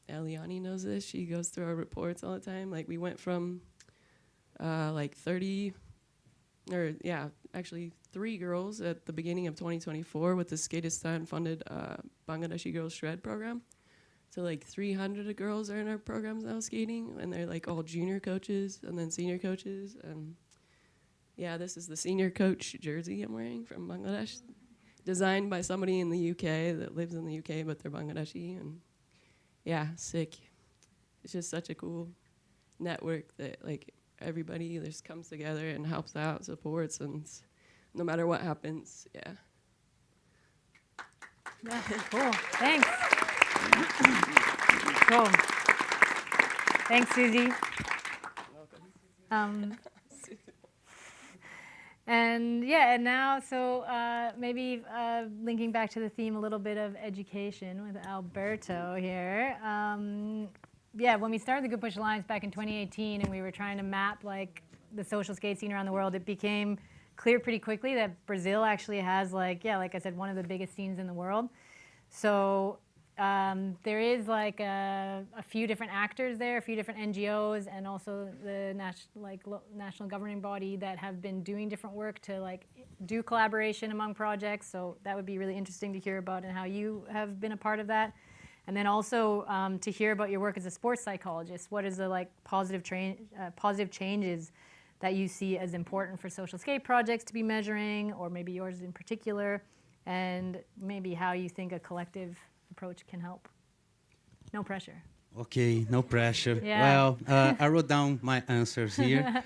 Eliani knows this. She goes through our reports all the time. Like we went from like 30, or yeah, actually 3 girls at the beginning of 2024 with the Skatistan funded Bangladeshi Girls Shred program. So like 300 girls are in our programs now skating, and they're like all junior coaches and then senior coaches. And yeah, this is the senior coach jersey I'm wearing from Bangladesh, designed by somebody in the UK that lives in the UK, but they're Bangladeshi. And yeah, sick. It's just such a cool network that like everybody just comes together and helps out, supports, and no matter what happens, yeah. Yeah, cool. Thanks. Cool. Thanks, Susie. And yeah, and now, so maybe linking back to the theme a little bit of education with Alberto here. Yeah, when we started the Good Push Alliance back in 2018 and we were trying to map like the social skate scene around the world, it became clear pretty quickly that Brazil actually has like, yeah, like I said, one of the biggest scenes in the world. So there is like a few different actors there, a few different NGOs, and also the national governing body that have been doing different work to like do collaboration among projects. So that would be really interesting to hear about and how you have been a part of that. And then also to hear about your work as a sports psychologist. What is the positive changes that you see as important for social skate projects to be measuring, or maybe yours in particular, and maybe how you think a collective approach can help? No pressure. Okay, no pressure. Yeah. Well, I wrote down my answers here.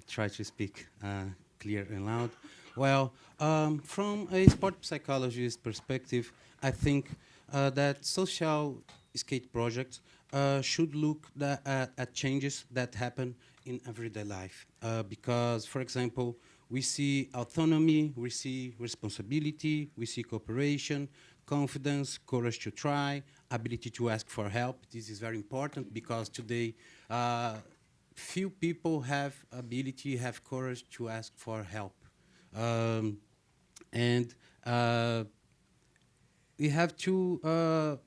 Try to speak clear and loud. Well, from a sport psychologist perspective, I think that social skate projects should look at changes that happen in everyday life. Because, for example, we see autonomy, we see responsibility, we see cooperation, confidence, courage to try, ability to ask for help. This is very important because today few people have ability, have courage to ask for help. And we have to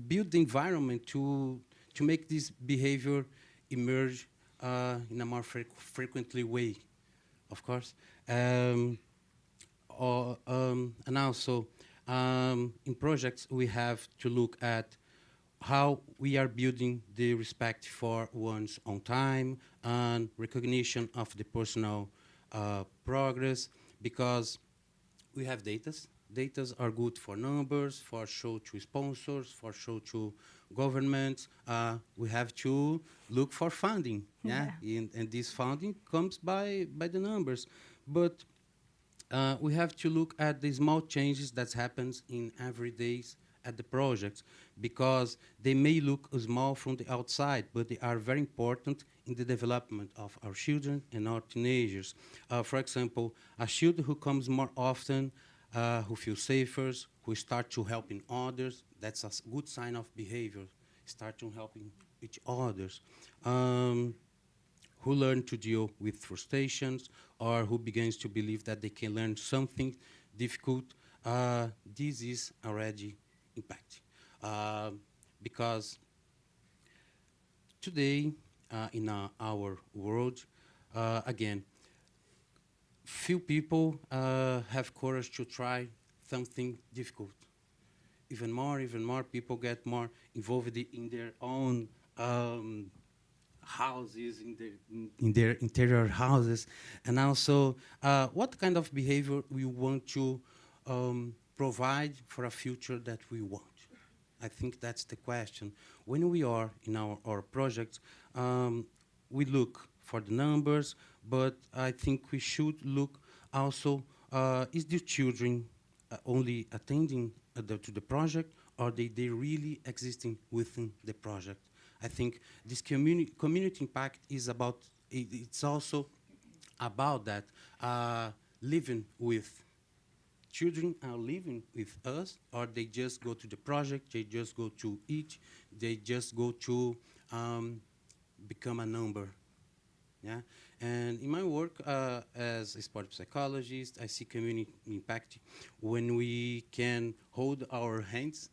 build the environment to make this behavior emerge in a more frequently way, of course. And also, in projects, we have to look at how we are building the respect for one's own time and recognition of the personal progress, because we have datas. Datas are good for numbers, for show to sponsors, for show to governments. We have to look for funding, yeah? And this funding comes by the numbers. But we have to look at the small changes that happens in every days at the projects, because they may look small from the outside, but they are very important in the development of our children and our teenagers. For example, a child who comes more often, who feels safer, who start to helping others, that's a good sign of behavior, start to helping each others. Who learn to deal with frustrations, or who begins to believe that they can learn something difficult, this is already impact. Because today, in our world, again, few people have courage to try something difficult. Even more people get more involved in their own houses, in their interior houses, and also what kind of behavior we want to provide for a future that we want. I think that's the question. When we are in our projects, we look for the numbers, but I think we should look also, is the children only attending to the project, or they really existing within the project? I think this community impact is about, it's also about that, living with children are living with us, or they just go to the project, they just go to eat, they just go to become a number. Yeah, and in my work as a sport psychologist, I see community impact when we can hold our hands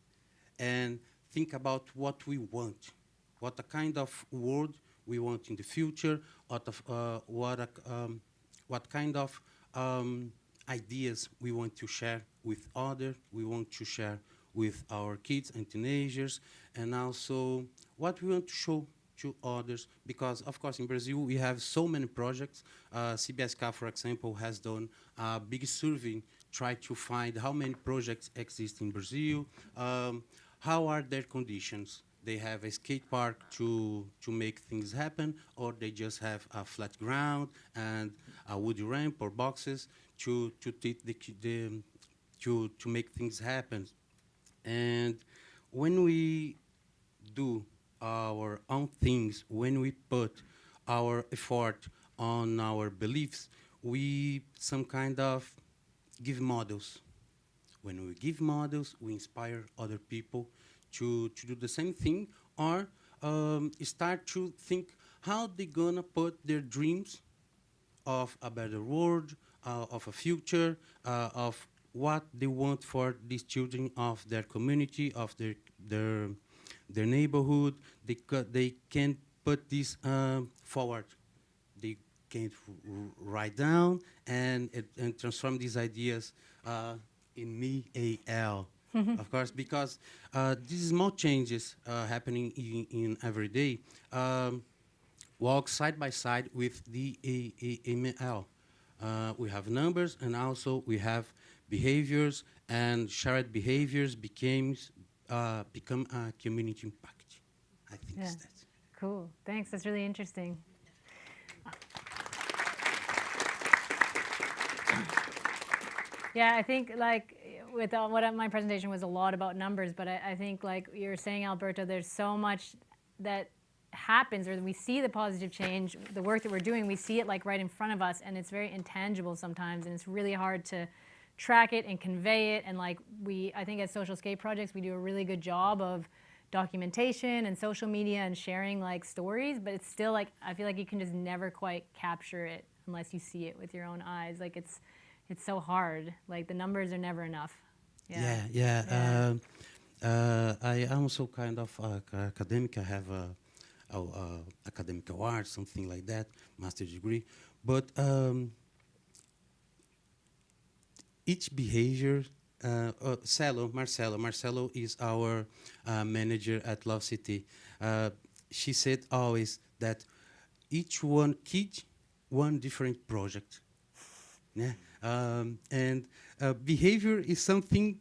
and think about what we want, what the kind of world we want in the future, what kind of ideas we want to share with others, we want to share with our kids and teenagers, and also what we want to show to others, because of course in Brazil we have so many projects. CBSK, for example, has done a big survey, try to find how many projects exist in Brazil, how are their conditions. They have a skate park to make things happen, or they just have a flat ground and a woody ramp or boxes to make things happen. And when we do our own things, when we put our effort on our beliefs, we some kind of give models. When we give models, we inspire other people to do the same thing, or start to think how they're gonna put their dreams of a better world, of a future, of what they want for these children of their community, of their neighborhood. They can put this forward. They can write down and transform these ideas in me, AL. of course, because these small changes happening in every day walk side by side with the AML. We have numbers, and also we have behaviors, and shared behaviors become a community impact. I think Yeah. that's Cool. Thanks. That's really interesting. Yeah, I think like with my presentation was a lot about numbers, but I think like you're saying, Alberto, there's so much that happens, or we see the positive change, the work that we're doing, we see it like right in front of us, and it's very intangible sometimes, and it's really hard to track it and convey it. And like I think as social skate projects, we do a really good job of documentation and social media and sharing like stories, but it's still like, I feel like you can just never quite capture it unless you see it with your own eyes. Like it's so hard. Like the numbers are never enough. Yeah. I am also kind of academic. I have a academic award, something like that, master's degree. But each behavior, Marcelo is our manager at Love City. She said always that each kid one different project. Yeah. And behavior is something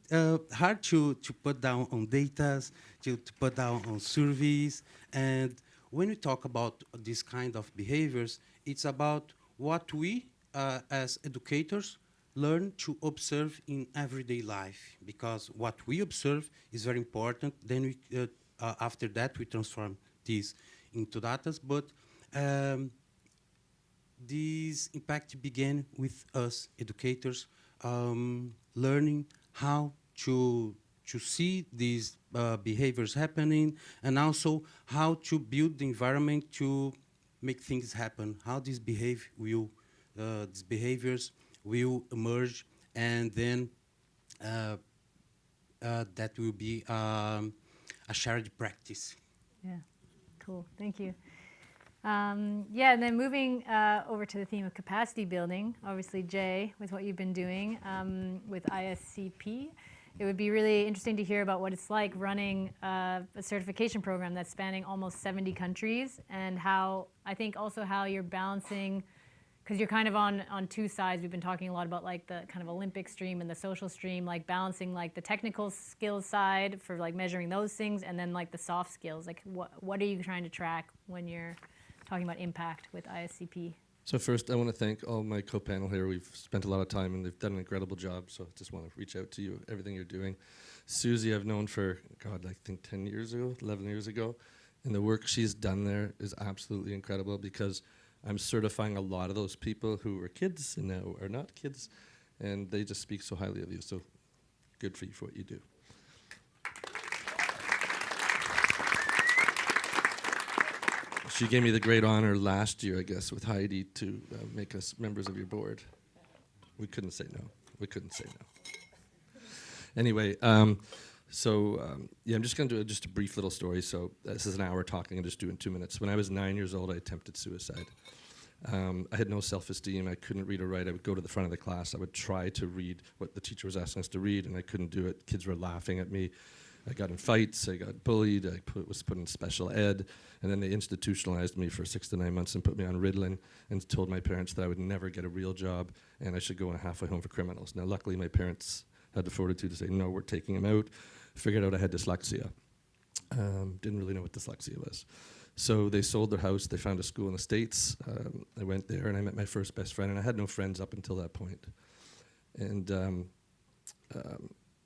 hard to put down on data, to put down on surveys. And when we talk about this kind of behaviors, it's about what we, as educators, learn to observe in everyday life. Because what we observe is very important. Then we, after that, we transform this into data. But this impact began with us educators learning how to see these behaviors happening, and also how to build the environment to make things happen. How these behaviors will emerge, and then that will be a shared practice. Yeah, cool. Thank you. Yeah, and then moving over to the theme of capacity building, obviously, Jay, with what you've been doing with ISCP, it would be really interesting to hear about what it's like running a certification program that's spanning almost 70 countries, and how, I think also how you're balancing, because you're kind of on two sides. We've been talking a lot about like the kind of Olympic stream and the social stream, like balancing like the technical skills side for like measuring those things, and then like the soft skills. Like what are you trying to track when you're talking about impact with ISCP? So first, I want to thank all my co-panel here. We've spent a lot of time, and they've done an incredible job, so I just want to reach out to you, everything you're doing. Susie, I've known for, God, I think 10 years ago, 11 years ago, and the work she's done there is absolutely incredible, because I'm certifying a lot of those people who were kids and now are not kids, and they just speak so highly of you, so good for you for what you do. She gave me the great honor last year, I guess, with Heidi to make us members of your board. We couldn't say no. We couldn't say no. Anyway, yeah, I'm just going to do just a brief little story. So this is an hour talking. I'll just do it in 2 minutes. When I was 9 years old, I attempted suicide. I had no self-esteem. I couldn't read or write. I would go to the front of the class. I would try to read what the teacher was asking us to read, and I couldn't do it. Kids were laughing at me. I got in fights, I got bullied, I was put in special ed, and then they institutionalized me for 6 to 9 months and put me on Ritalin, and told my parents that I would never get a real job and I should go on a halfway home for criminals. Now luckily my parents had the fortitude to say, no, we're taking him out. Figured out I had dyslexia. Didn't really know what dyslexia was. So they sold their house, they found a school in the States. I went there and I met my first best friend, and I had no friends up until that point. And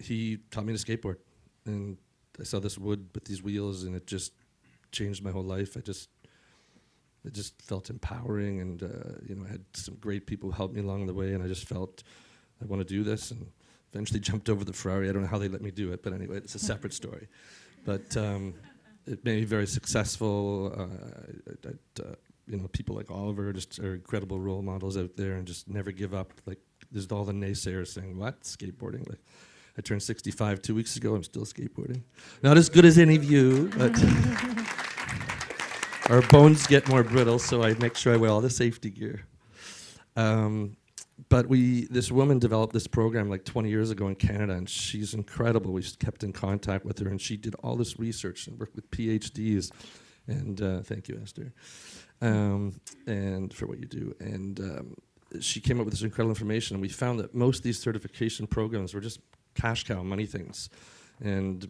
he taught me to skateboard. And I saw this wood with these wheels, and it just changed my whole life. It just felt empowering, and I had some great people who helped me along the way, and I just felt I want to do this, and eventually jumped over the Ferrari. I don't know how they let me do it, but anyway, it's a separate story. But it made me very successful. People like Oliver just are incredible role models out there, and just never give up. Like, there's all the naysayers saying, what, skateboarding? Like, I turned 65 2 weeks ago. I'm still skateboarding. Not as good as any of you, but our bones get more brittle, so I make sure I wear all the safety gear. But this woman developed this program like 20 years ago in Canada, and she's incredible. We kept in contact with her, and she did all this research and worked with PhDs. And thank you, Esther, and for what you do. And she came up with this incredible information, and we found that most of these certification programs were just cash cow money things. And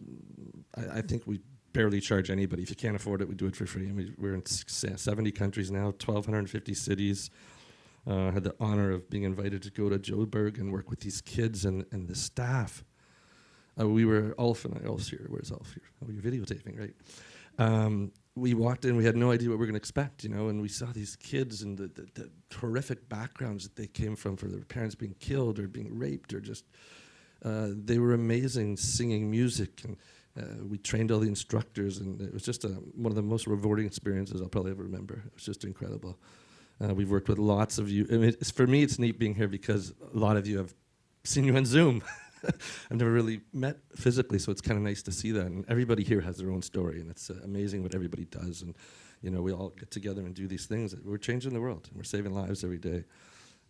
I think we barely charge anybody. If you can't afford it, we do it for free. And we're in 70 countries now, 1,250 cities. Had the honor of being invited to go to Joburg and work with these kids and the staff. We were, Ulf and I, Ulf's here. Where's Ulf here? Oh, you're videotaping, right? We walked in, we had no idea what we were going to expect, and we saw these kids and the horrific backgrounds that they came from for their parents being killed or being raped or just, they were amazing singing music, and we trained all the instructors, and it was just one of the most rewarding experiences I'll probably ever remember. It was just incredible. We've worked with lots of you. I mean, for me, it's neat being here because a lot of you have seen you on Zoom. I've never really met physically, so it's kind of nice to see that. And everybody here has their own story, and it's amazing what everybody does. And we all get together and do these things. We're changing the world, and we're saving lives every day.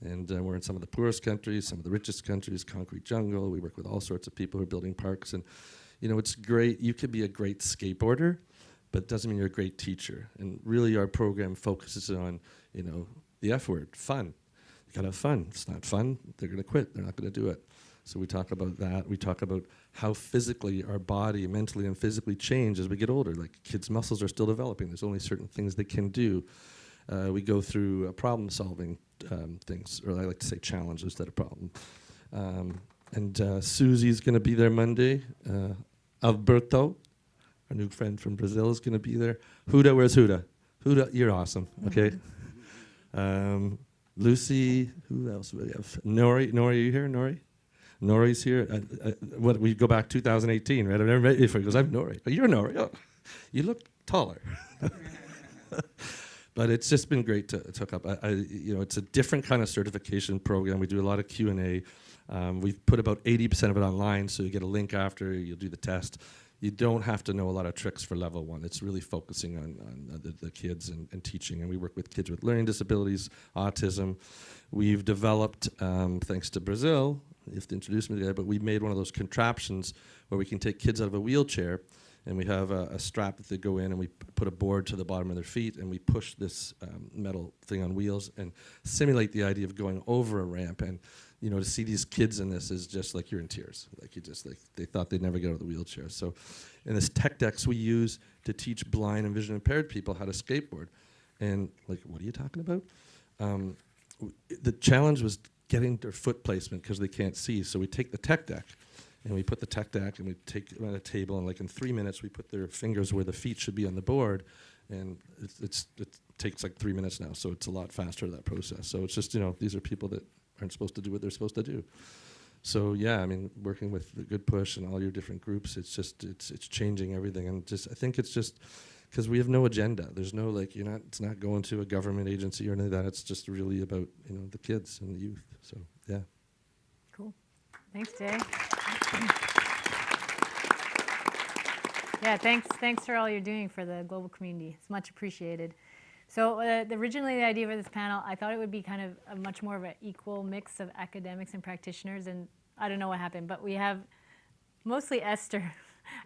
And we're in some of the poorest countries, some of the richest countries, concrete jungle. We work with all sorts of people who are building parks. And it's great. You could be a great skateboarder, but it doesn't mean you're a great teacher. And really, our program focuses on the F word, fun. You gotta have fun. If it's not fun, they're gonna quit. They're not gonna do it. So we talk about that. We talk about how physically our body, mentally and physically change as we get older. Like kids' muscles are still developing. There's only certain things they can do. We go through problem-solving things, or I like to say challenge instead of problem. And Susie's gonna be there Monday. Alberto, our new friend from Brazil, is gonna be there. Huda, where's Huda? Huda, you're awesome, okay? Lucy, who else do we have? Nori, are you here, Nori? Nori's here. What, we go back 2018, right? I've never met you before. He goes, I'm Nori. Oh, you're Nori. Oh, you look taller. But it's just been great to hook up. It's a different kind of certification program. We do a lot of Q&A. We've put about 80% of it online, so you get a link after, you'll do the test. You don't have to know a lot of tricks for level 1. It's really focusing on the kids and teaching. And we work with kids with learning disabilities, autism. We've developed, thanks to Brazil, you have to introduce me to that, but we made one of those contraptions where we can take kids out of a wheelchair, and we have a strap that they go in, and we put a board to the bottom of their feet, and we push this metal thing on wheels and simulate the idea of going over a ramp. And to see these kids in this is just like you're in tears. Like they thought they'd never get out of the wheelchair. So in this tech decks we use to teach blind and vision impaired people how to skateboard. And what are you talking about? The challenge was getting their foot placement because they can't see. So we take the tech deck and we put the tech deck and we take it on a table, and in 3 minutes we put their fingers where the feet should be on the board. And it takes 3 minutes now. So it's a lot faster, that process. So it's just, these are people that aren't supposed to do what they're supposed to do. So yeah, I mean, working with the Good Push and all your different groups, it's just, it's changing everything. And I think it's just, because we have no agenda. There's no it's not going to a government agency or anything like that. It's just really about, the kids and the youth. So yeah. Cool. Thanks, Jay. Yeah, thanks for all you're doing for the global community. It's much appreciated. So originally the idea for this panel, I thought it would be kind of a much more of an equal mix of academics and practitioners, and I don't know what happened, but we have mostly Esther.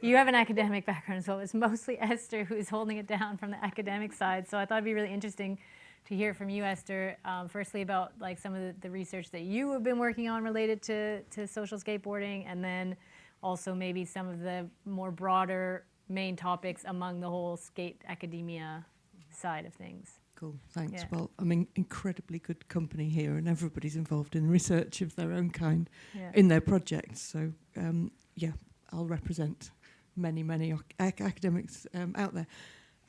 You have an academic background, so it's mostly Esther who's holding it down from the academic side. So I thought it'd be really interesting to hear from you, Esther, firstly about some of the research that you have been working on related to social skateboarding, and then also maybe some of the more broader main topics among the whole skate academia side of things. Cool, thanks. Yeah. Well, I'm in incredibly good company here, and everybody's involved in research of their own kind Yeah. in their projects. So, I'll represent many academics out there.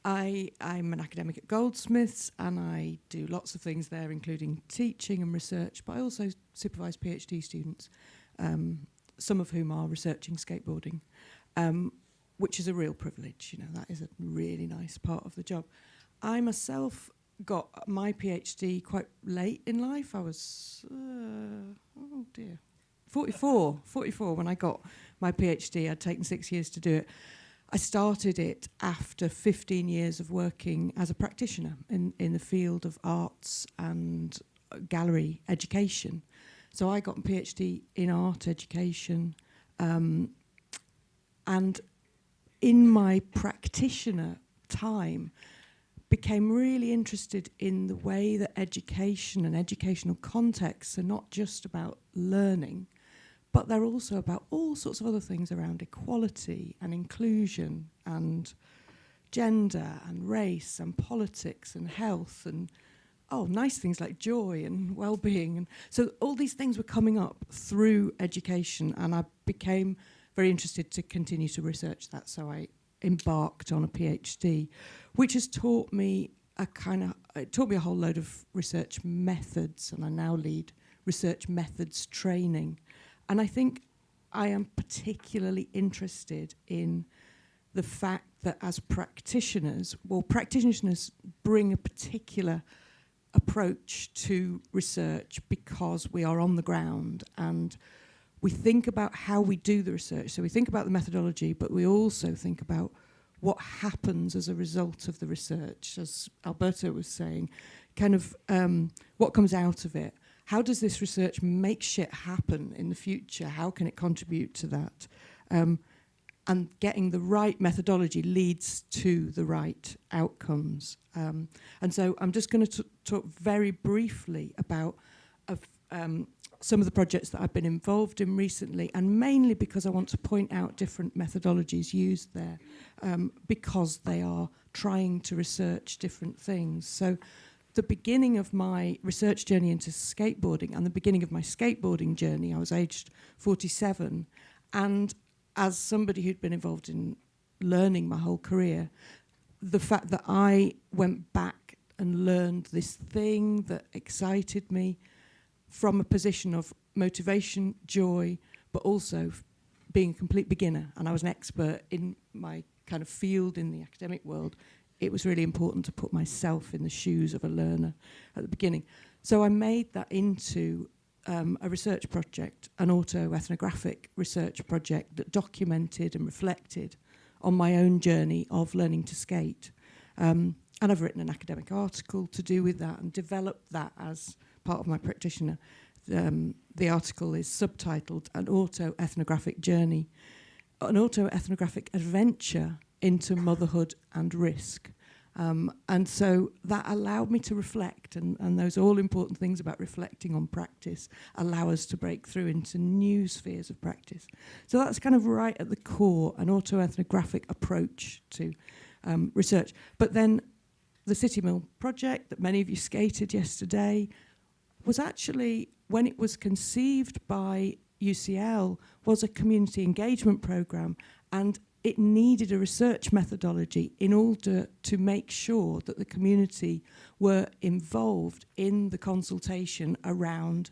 I'm an academic at Goldsmiths, and I do lots of things there, including teaching and research, but I also supervise PhD students, some of whom are researching skateboarding, which is a real privilege. That is a really nice part of the job. I myself got my PhD quite late in life. I was, 44 when I got my PhD. I'd taken 6 years to do it. I started it after 15 years of working as a practitioner in the field of arts and gallery education. So I got a PhD in art education, and in my practitioner time, became really interested in the way that education and educational contexts are not just about learning, but they're also about all sorts of other things around equality and inclusion and gender and race and politics and health and nice things like joy and well-being. And so all these things were coming up through education, and I became very interested to continue to research that. So I embarked on a PhD, which has taught me a whole load of research methods, and I now lead research methods training. And I think I am particularly interested in the fact that as practitioners bring a particular approach to research because we are on the ground and we think about how we do the research. So we think about the methodology, but we also think about what happens as a result of the research, as Alberto was saying, kind of what comes out of it. How does this research make shit happen in the future? How can it contribute to that? And getting the right methodology leads to the right outcomes. And so I'm just going to talk very briefly about some of the projects that I've been involved in recently, and mainly because I want to point out different methodologies used there, because they are trying to research different things. So the beginning of my research journey into skateboarding and the beginning of my skateboarding journey, I was aged 47, and as somebody who'd been involved in learning my whole career, the fact that I went back and learned this thing that excited me from a position of motivation, joy, but also being a complete beginner, and I was an expert in my kind of field in the academic world, it was really important to put myself in the shoes of a learner at the beginning. So I made that into a research project, an autoethnographic research project that documented and reflected on my own journey of learning to skate. And I've written an academic article to do with that and developed that as part of my practitioner. The article is subtitled An Autoethnographic Journey, an autoethnographic adventure into motherhood and risk. And so that allowed me to reflect, and those all-important things about reflecting on practice allow us to break through into new spheres of practice. So that's kind of right at the core, an autoethnographic approach to research. But then the City Mill project that many of you skated yesterday was actually, when it was conceived by UCL, was a community engagement program, and it needed a research methodology in order to make sure that the community were involved in the consultation around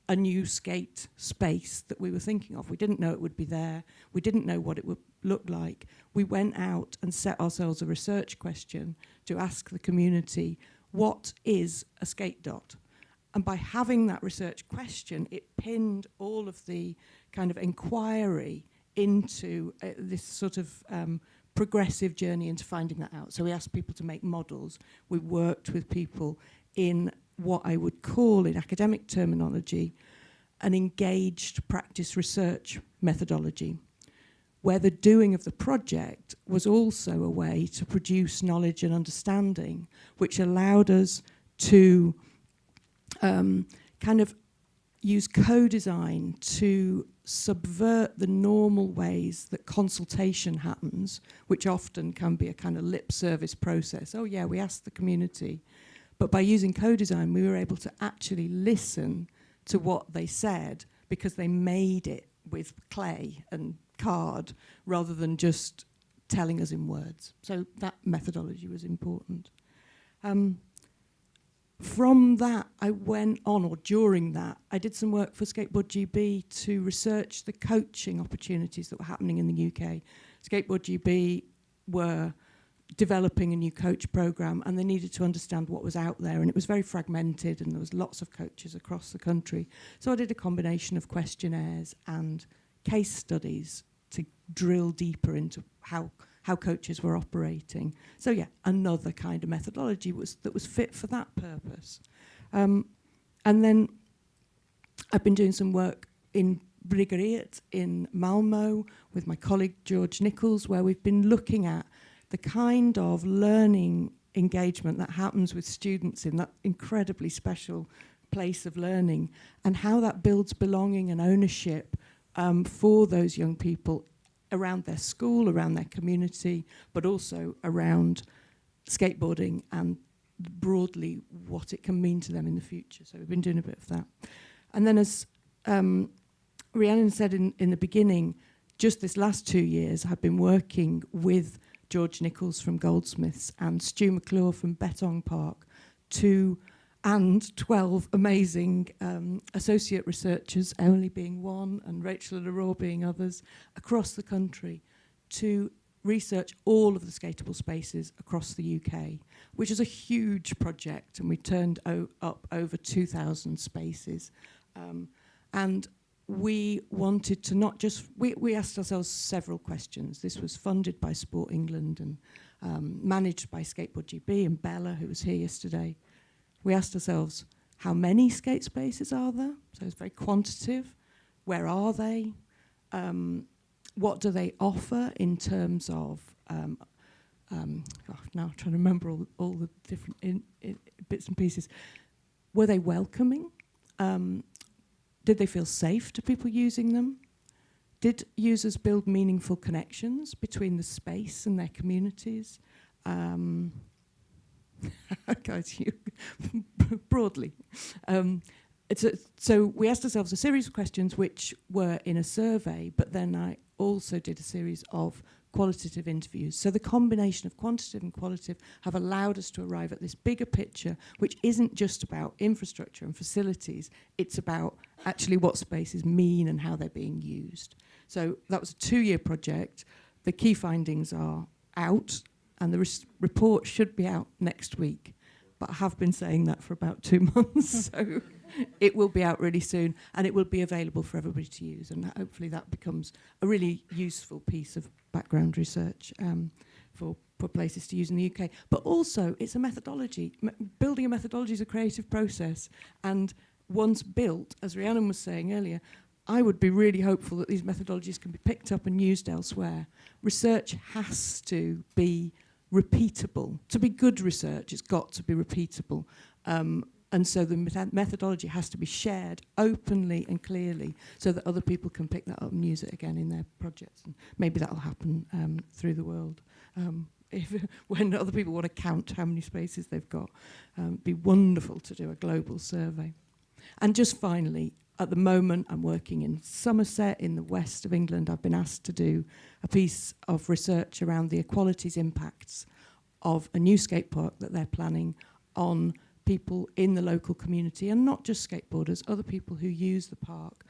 a new skate space that we were thinking of. We didn't know it would be there. We didn't know what it would look like. We went out and set ourselves a research question to ask the community, what is a skate dot? And by having that research question, it pinned all of the kind of inquiry into this sort of progressive journey into finding that out. So we asked people to make models. We worked with people in what I would call, in academic terminology, an engaged practice research methodology, where the doing of the project was also a way to produce knowledge and understanding, which allowed us to kind of use co-design to subvert the normal ways that consultation happens, which often can be a kind of lip service process. Oh yeah, we asked the community. But by using co-design, we were able to actually listen to what they said because they made it with clay and card rather than just telling us in words. So that methodology was important. From that, I went on, or during that, I did some work for Skateboard GB to research the coaching opportunities that were happening in the UK. Skateboard GB were developing a new coach program, and they needed to understand what was out there, and it was very fragmented, and there was lots of coaches across the country. So I did a combination of questionnaires and case studies to drill deeper into how coaches were operating. So yeah, another kind of methodology that was fit for that purpose. And then I've been doing some work in Bryggeriet in Malmo with my colleague George Nichols, where we've been looking at the kind of learning engagement that happens with students in that incredibly special place of learning, and how that builds belonging and ownership for those young people around their school, around their community, but also around skateboarding and broadly what it can mean to them in the future. So we've been doing a bit of that. And then, as Rhiannon said in the beginning, just this last 2 years I've been working with George Nichols from Goldsmiths and Stu McClure from Betong Park and 12 amazing associate researchers, Emily being one and Rachel and Aurora being others, across the country to research all of the skatable spaces across the UK, which is a huge project, and we turned up over 2,000 spaces. And we wanted to not just, we asked ourselves several questions. This was funded by Sport England and managed by Skateboard GB and Bella, who was here yesterday. We asked ourselves, how many skate spaces are there? So it's very quantitative. Where are they? What do they offer in terms of, now I'm trying to remember all the different bits and pieces. Were they welcoming? Did they feel safe to people using them? Did users build meaningful connections between the space and their communities? Guys, you broadly. So we asked ourselves a series of questions which were in a survey, but then I also did a series of qualitative interviews. So the combination of quantitative and qualitative have allowed us to arrive at this bigger picture, which isn't just about infrastructure and facilities, it's about actually what spaces mean and how they're being used. So that was a 2-year project. The key findings are out, and the report should be out next week. But I have been saying that for about 2 months, so it will be out really soon, and it will be available for everybody to use, and hopefully that becomes a really useful piece of background research for places to use in the UK. But also, it's a methodology. Building a methodology is a creative process, and once built, as Rhiannon was saying earlier, I would be really hopeful that these methodologies can be picked up and used elsewhere. Research has to be repeatable. To be good research, it's got to be repeatable. And so the methodology has to be shared openly and clearly so that other people can pick that up and use it again in their projects. And maybe that'll happen through the world. When other people want to count how many spaces they've got, it'd be wonderful to do a global survey. And just finally, at the moment, I'm working in Somerset, in the west of England. I've been asked to do a piece of research around the equalities impacts of a new skate park that they're planning on people in the local community, and not just skateboarders, other people who use the park,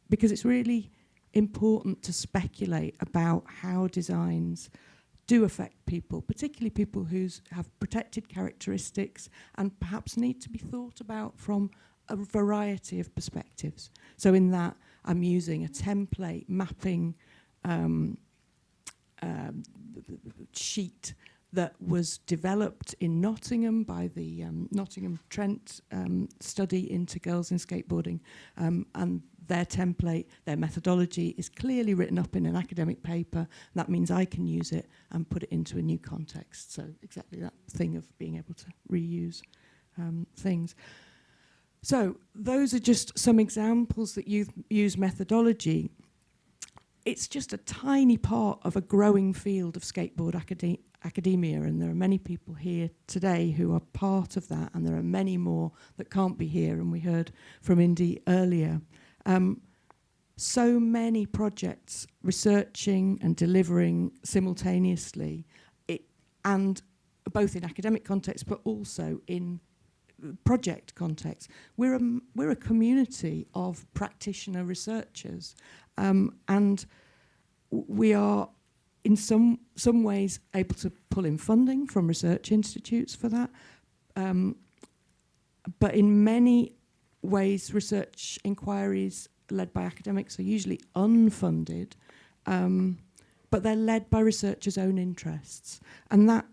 because it's really important to speculate about how designs do affect people, particularly people who have protected characteristics and perhaps need to be thought about from a variety of perspectives. So in that, I'm using a template mapping sheet that was developed in Nottingham by the Nottingham Trent study into girls in skateboarding, and their template, their methodology is clearly written up in an academic paper. That means I can use it and put it into a new context. So exactly that thing of being able to reuse things. So those are just some examples that use methodology. It's just a tiny part of a growing field of skateboard academia, and there are many people here today who are part of that, and there are many more that can't be here, and we heard from Indy earlier. So many projects researching and delivering simultaneously, and both in academic context but also in project context. We're a community of practitioner researchers, and we are in some ways able to pull in funding from research institutes for that, but in many ways research inquiries led by academics are usually unfunded, but they're led by researchers' own interests, and that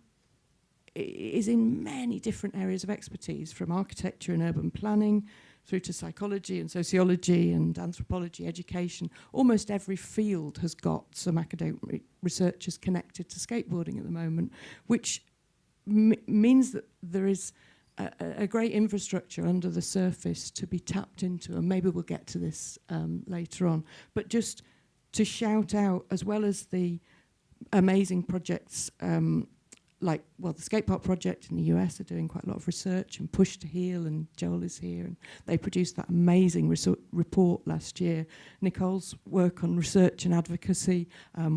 is in many different areas of expertise, from architecture and urban planning through to psychology and sociology and anthropology, education. Almost every field has got some academic researchers connected to skateboarding at the moment, which means that there is a great infrastructure under the surface to be tapped into, and maybe we'll get to this later on. But just to shout out, as well as the amazing projects like, well, the Skate Park Project in the US are doing quite a lot of research, and Push to Heal, and Joel is here, and they produced that amazing report last year. Nicole's work on research and advocacy,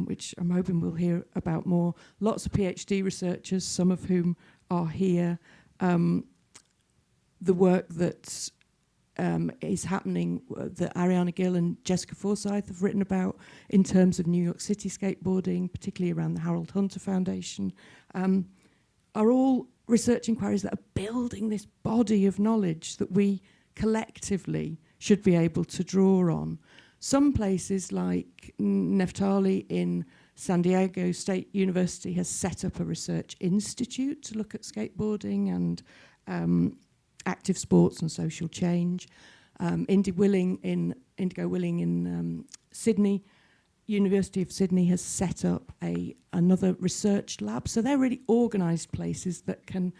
which I'm hoping we'll hear about more. Lots of PhD researchers, some of whom are here. The work that is happening, that Ariana Gill and Jessica Forsyth have written about in terms of New York City skateboarding, particularly around the Harold Hunter Foundation, are all research inquiries that are building this body of knowledge that we collectively should be able to draw on. Some places like Neftali in San Diego State University has set up a research institute to look at skateboarding and active sports and social change. Indigo Willing in Sydney, University of Sydney has set up another research lab. So they're really organised places that can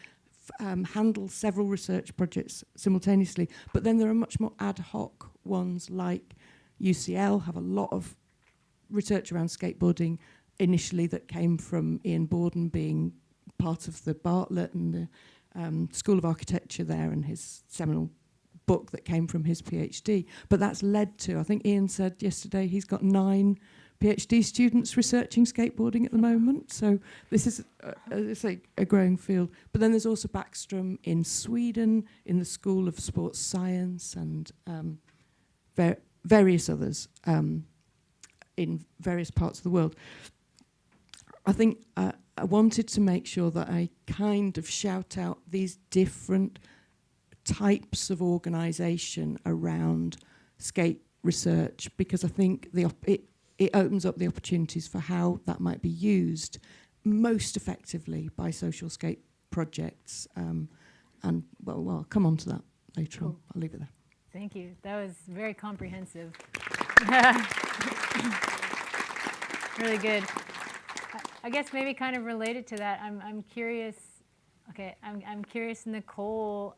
handle several research projects simultaneously. But then there are much more ad hoc ones, like UCL have a lot of research around skateboarding initially that came from Ian Borden being part of the Bartlett and the School of Architecture there, and his seminal book that came from his PhD. But that's led to, I think Ian said yesterday, he's got 9 PhD students researching skateboarding at the moment. So this is a growing field. But then there's also Backstrom in Sweden, in the School of Sports Science, and various others in various parts of the world. I think I wanted to make sure that I kind of shout out these different types of organisation around skate research, because I think it opens up the opportunities for how that might be used most effectively by social skate projects. And well, I'll come on to that later on. I'll leave it there. Thank you. That was very comprehensive. Really good. I guess maybe kind of related to that, I'm curious. Okay, I'm curious, Nicole,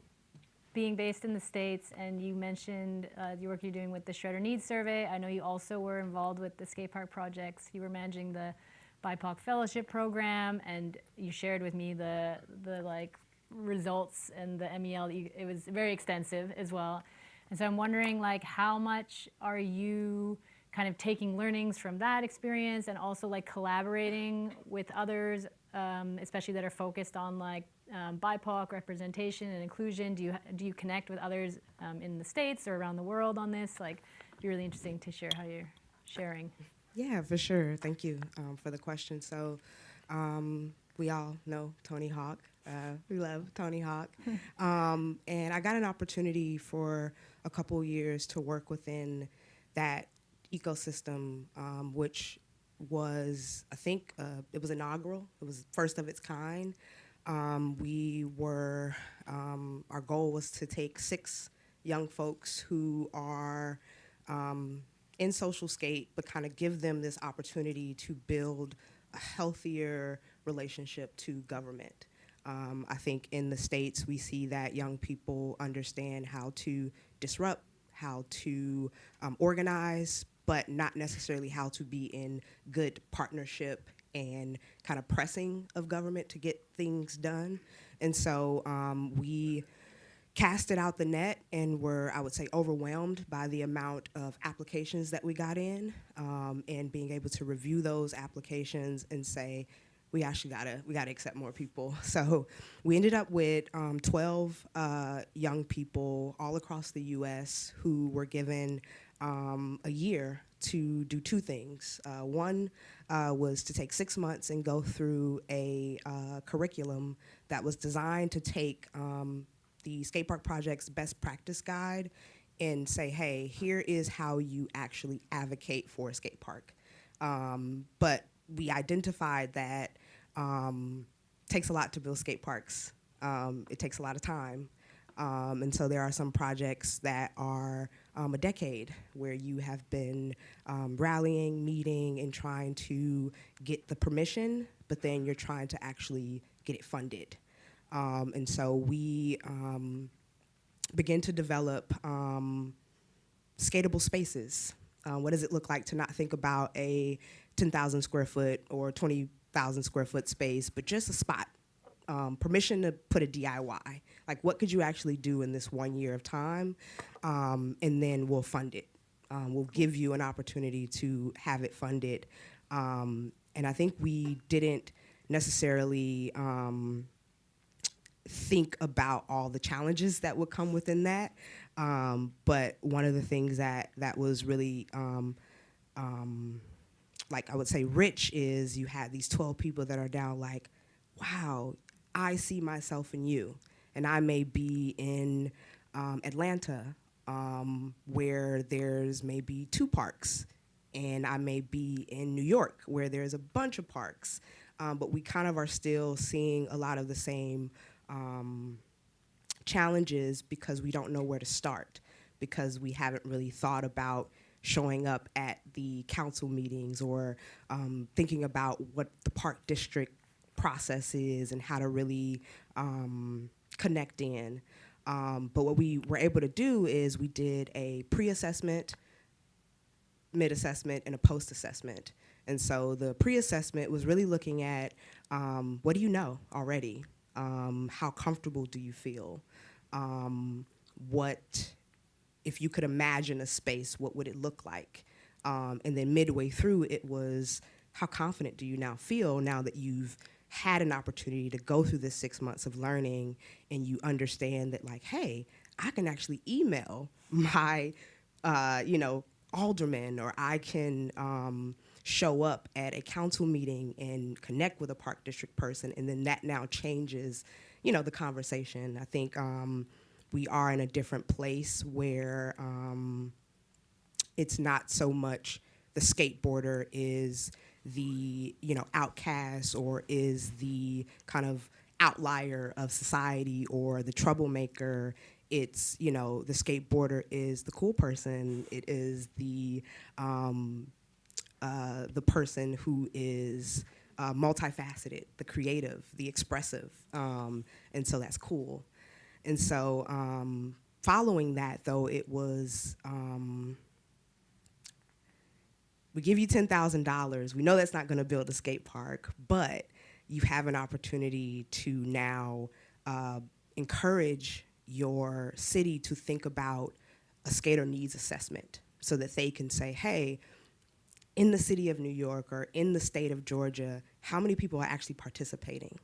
being based in the States, and you mentioned the work you're doing with the Shredder Needs Survey. I know you also were involved with the skate park projects. You were managing the BIPOC Fellowship Program, and you shared with me the like results and the MEL. It was very extensive as well. And so I'm wondering, like, how much are you kind of taking learnings from that experience and also like collaborating with others, especially that are focused on like BIPOC representation and inclusion? Do you connect with others in the States or around the world on this? Like, it'd be really interesting to share how you're sharing. Yeah, for sure. Thank you for the question. So we all know Tony Hawk. We love Tony Hawk. And I got an opportunity for a couple years to work within that ecosystem, which was, I think, it was inaugural. It was first of its kind. We were, our goal was to take 6 young folks who are in social skate, but kind of give them this opportunity to build a healthier relationship to government. I think in the States, we see that young people understand how to disrupt, how to organize, but not necessarily how to be in good partnership and kind of pressing of government to get things done. And so we casted out the net and were, I would say, overwhelmed by the amount of applications that we got in, and being able to review those applications and say, we gotta accept more people. So we ended up with 12 young people all across the US who were given a year to do 2 things. One was to take 6 months and go through a curriculum that was designed to take the Skate Park Project's best practice guide and say, hey, here is how you actually advocate for a skate park. But we identified that takes a lot to build skate parks. It takes a lot of time. And so there are some projects that are a decade where you have been rallying, meeting, and trying to get the permission, but then you're trying to actually get it funded. And so we begin to develop skatable spaces. What does it look like to not think about a 10,000 square foot or 20,000 square foot space, but just a spot? Permission to put a DIY. Like, what could you actually do in this 1 year of time? And then we'll fund it. We'll give you an opportunity to have it funded. And I think we didn't necessarily think about all the challenges that would come within that. But one of the things that was really, like I would say, rich is you had these 12 people that are now like, wow, I see myself in you. And I may be in Atlanta, where there's maybe 2 parks. And I may be in New York, where there's a bunch of parks. But we kind of are still seeing a lot of the same challenges because we don't know where to start, because we haven't really thought about showing up at the council meetings or thinking about what the park district process is and how to really connect in. But what we were able to do is we did a pre-assessment, mid-assessment, and a post-assessment. And so the pre-assessment was really looking at what do you know already? How comfortable do you feel? What, if you could imagine a space, what would it look like? And then midway through, it was how confident do you now feel now that you've had an opportunity to go through this 6 months of learning and you understand that, like, hey, I can actually email my, alderman, or I can show up at a council meeting and connect with a park district person, and then that now changes, the conversation. I think we are in a different place where it's not so much the skateboarder is the, outcast or is the kind of outlier of society or the troublemaker. It's, the skateboarder is the cool person. It is the person who is multifaceted, the creative, the expressive, and so that's cool. And so following that, though, it was, we give you $10,000. We know that's not going to build a skate park, but you have an opportunity to now encourage your city to think about a skater needs assessment so that they can say, hey, in the city of New York or in the state of Georgia, how many people are actually participating?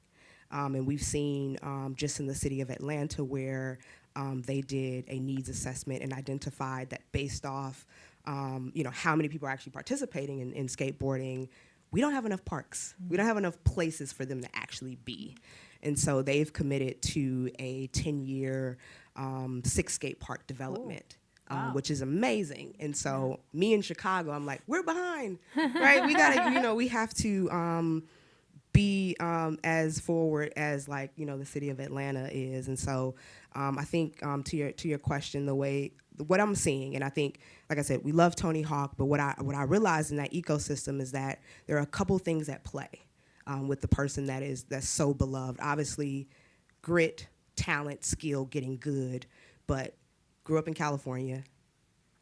And we've seen just in the city of Atlanta where they did a needs assessment and identified that based off how many people are actually participating in skateboarding, we don't have enough parks. We don't have enough places for them to actually be. And so they've committed to a 10-year 6 skate park development. Wow. Which is amazing. And so me in Chicago, I'm like, we're behind, right? We gotta, we have to be as forward as the city of Atlanta is. And so I think to your question, what I'm seeing, and I think, like I said, we love Tony Hawk, but what I realized in that ecosystem is that there are a couple things at play with the person that's so beloved. Obviously, grit, talent, skill, getting good, but grew up in California,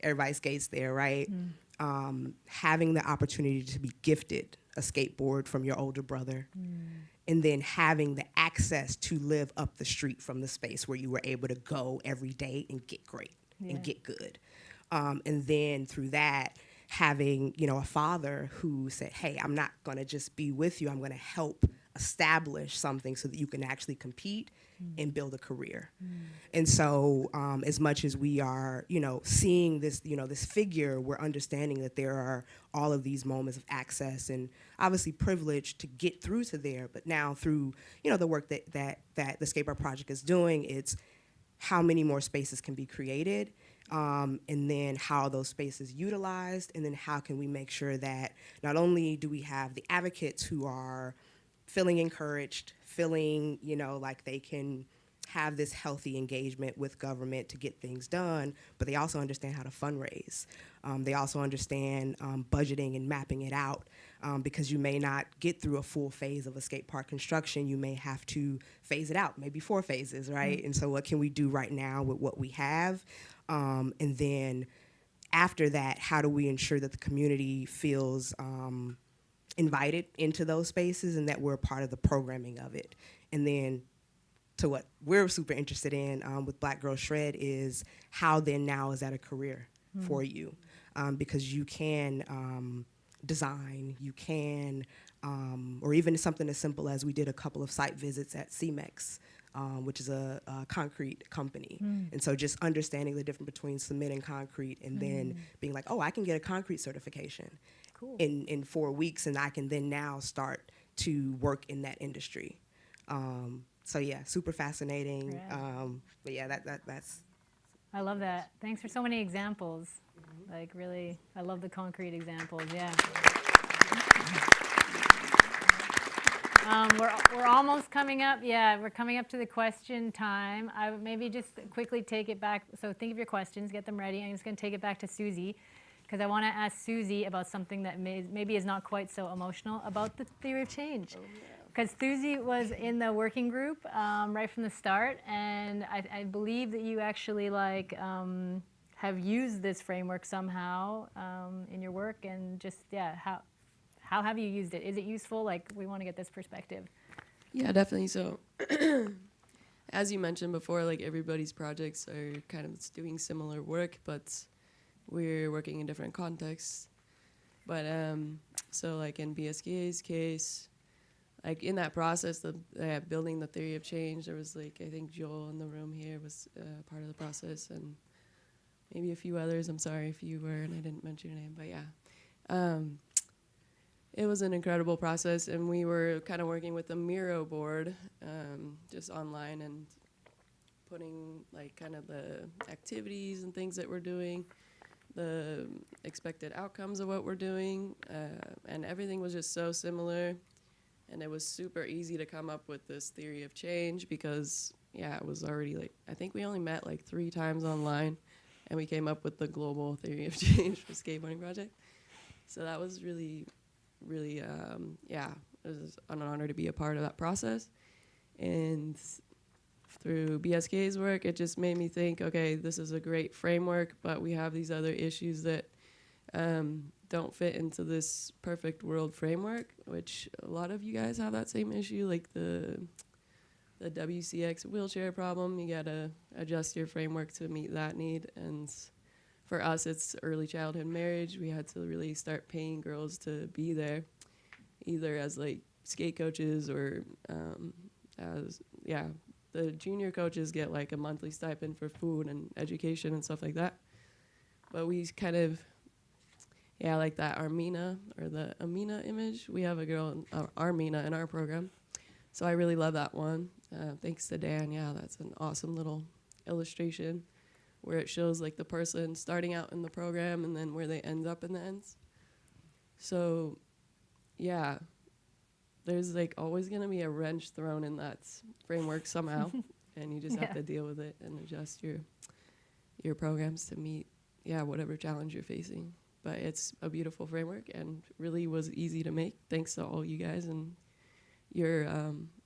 everybody skates there, right? Having the opportunity to be gifted a skateboard from your older brother, and then having the access to live up the street from the space where you were able to go every day and get great and get good. And then through that, having, a father who said, hey, I'm not gonna just be with you, I'm gonna help establish something so that you can actually compete and build a career. And so as much as we are, seeing this, this figure, we're understanding that there are all of these moments of access and obviously privilege to get through to there. But now through, the work that the Skateboard Project is doing, it's how many more spaces can be created, and then how are those spaces utilized, and then how can we make sure that not only do we have the advocates who are feeling encouraged, feeling, like they can have this healthy engagement with government to get things done, but they also understand how to fundraise. They also understand budgeting and mapping it out, because you may not get through a full phase of a skate park construction. You may have to phase it out, maybe 4 phases, right? And so what can we do right now with what we have? And then after that, how do we ensure that the community feels invited into those spaces and that we're a part of the programming of it? And then to what we're super interested in with Black Girls Shred is how then now is that a career for you? Because you can design, you can, or even something as simple as we did a couple of site visits at CMEX, which is a concrete company. And so just understanding the difference between cement and concrete, and then being like, oh, I can get a concrete certification in 4 weeks, and I can then now start to work in that industry. So yeah, super fascinating. But yeah, that's. I love that. Thanks for so many examples. Like really, I love the concrete examples. Yeah. We're almost coming up. Yeah, we're coming up to the question time. I would maybe just quickly take it back. So think of your questions, get them ready. I'm just going to take it back to Susie, because I want to ask Susie about something that maybe is not quite so emotional about the theory of change. Because Susie was in the working group right from the start, and I believe that you actually have used this framework somehow in your work, and just how have you used it? Is it useful? Like, we want to get this perspective. Yeah, definitely. So, as you mentioned before, like everybody's projects are kind of doing similar work, but we're working in different contexts. But so like in BSK's case, like in that process of building the theory of change, there was like, I think Joel in the room here was part of the process, and maybe a few others. I'm sorry if you were and I didn't mention your name, but yeah. It was an incredible process, and we were kind of working with the Miro board, just online, and putting like kind of the activities and things that we're doing, the expected outcomes of what we're doing, and everything was just so similar. And it was super easy to come up with this theory of change because, yeah, it was already like, I think we only met like 3 times online, and we came up with the global theory of change for skateboarding project. So that was really, really, yeah, it was an honor to be a part of that process. And through BSK's work, it just made me think, okay, this is a great framework, but we have these other issues that don't fit into this perfect world framework, which a lot of you guys have that same issue, like the WCX wheelchair problem. You gotta adjust your framework to meet that need. And for us, it's early childhood marriage. We had to really start paying girls to be there, either as like skate coaches or as, yeah, the junior coaches get like a monthly stipend for food and education and stuff like that. But we kind of, yeah, like that Armina or the Amina image. We have a girl, Armina, in our program. So I really love that one. Thanks to Dan. Yeah, that's an awesome little illustration where it shows like the person starting out in the program and then where they end up in the ends. So, yeah, there's like always going to be a wrench thrown in that framework somehow, and you just have to deal with it and adjust your programs to meet, yeah, whatever challenge you're facing. But it's a beautiful framework and really was easy to make, thanks to all you guys and your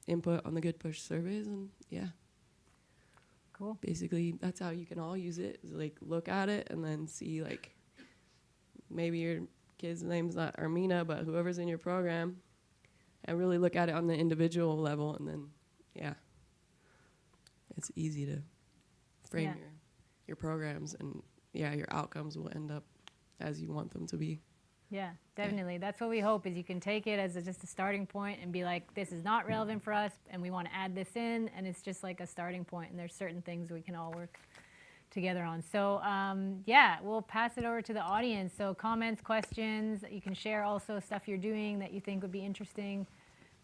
input on the Good Push surveys. And yeah, cool. Basically, that's how you can all use it. Is like look at it and then see like maybe your kid's name's not Armina, but whoever's in your program, and really look at it on the individual level. And then, yeah, it's easy to frame your programs, and yeah, your outcomes will end up as you want them to be. Yeah, definitely. That's what we hope, is you can take it as just a starting point and be like, this is not relevant for us, and we want to add this in, and it's just like a starting point, and there's certain things we can all work together on. So yeah, we'll pass it over to the audience. So comments, questions, you can share also stuff you're doing that you think would be interesting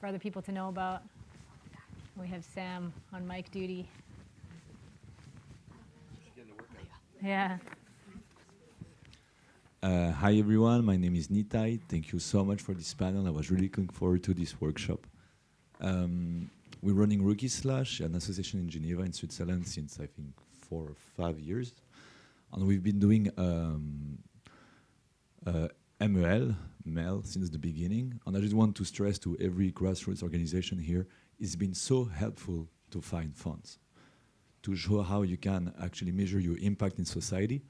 for other people to know about. We have Sam on mic duty. Yeah. Hi everyone, my name is Nitai. Thank you so much for this panel. I was really looking forward to this workshop. we're running Rookie Slash, an association in Geneva in Switzerland since I think 4 or 5 years. And we've been doing MEL since the beginning. And I just want to stress to every grassroots organization here, it's been so helpful to find funds, to show how you can actually measure your impact in society,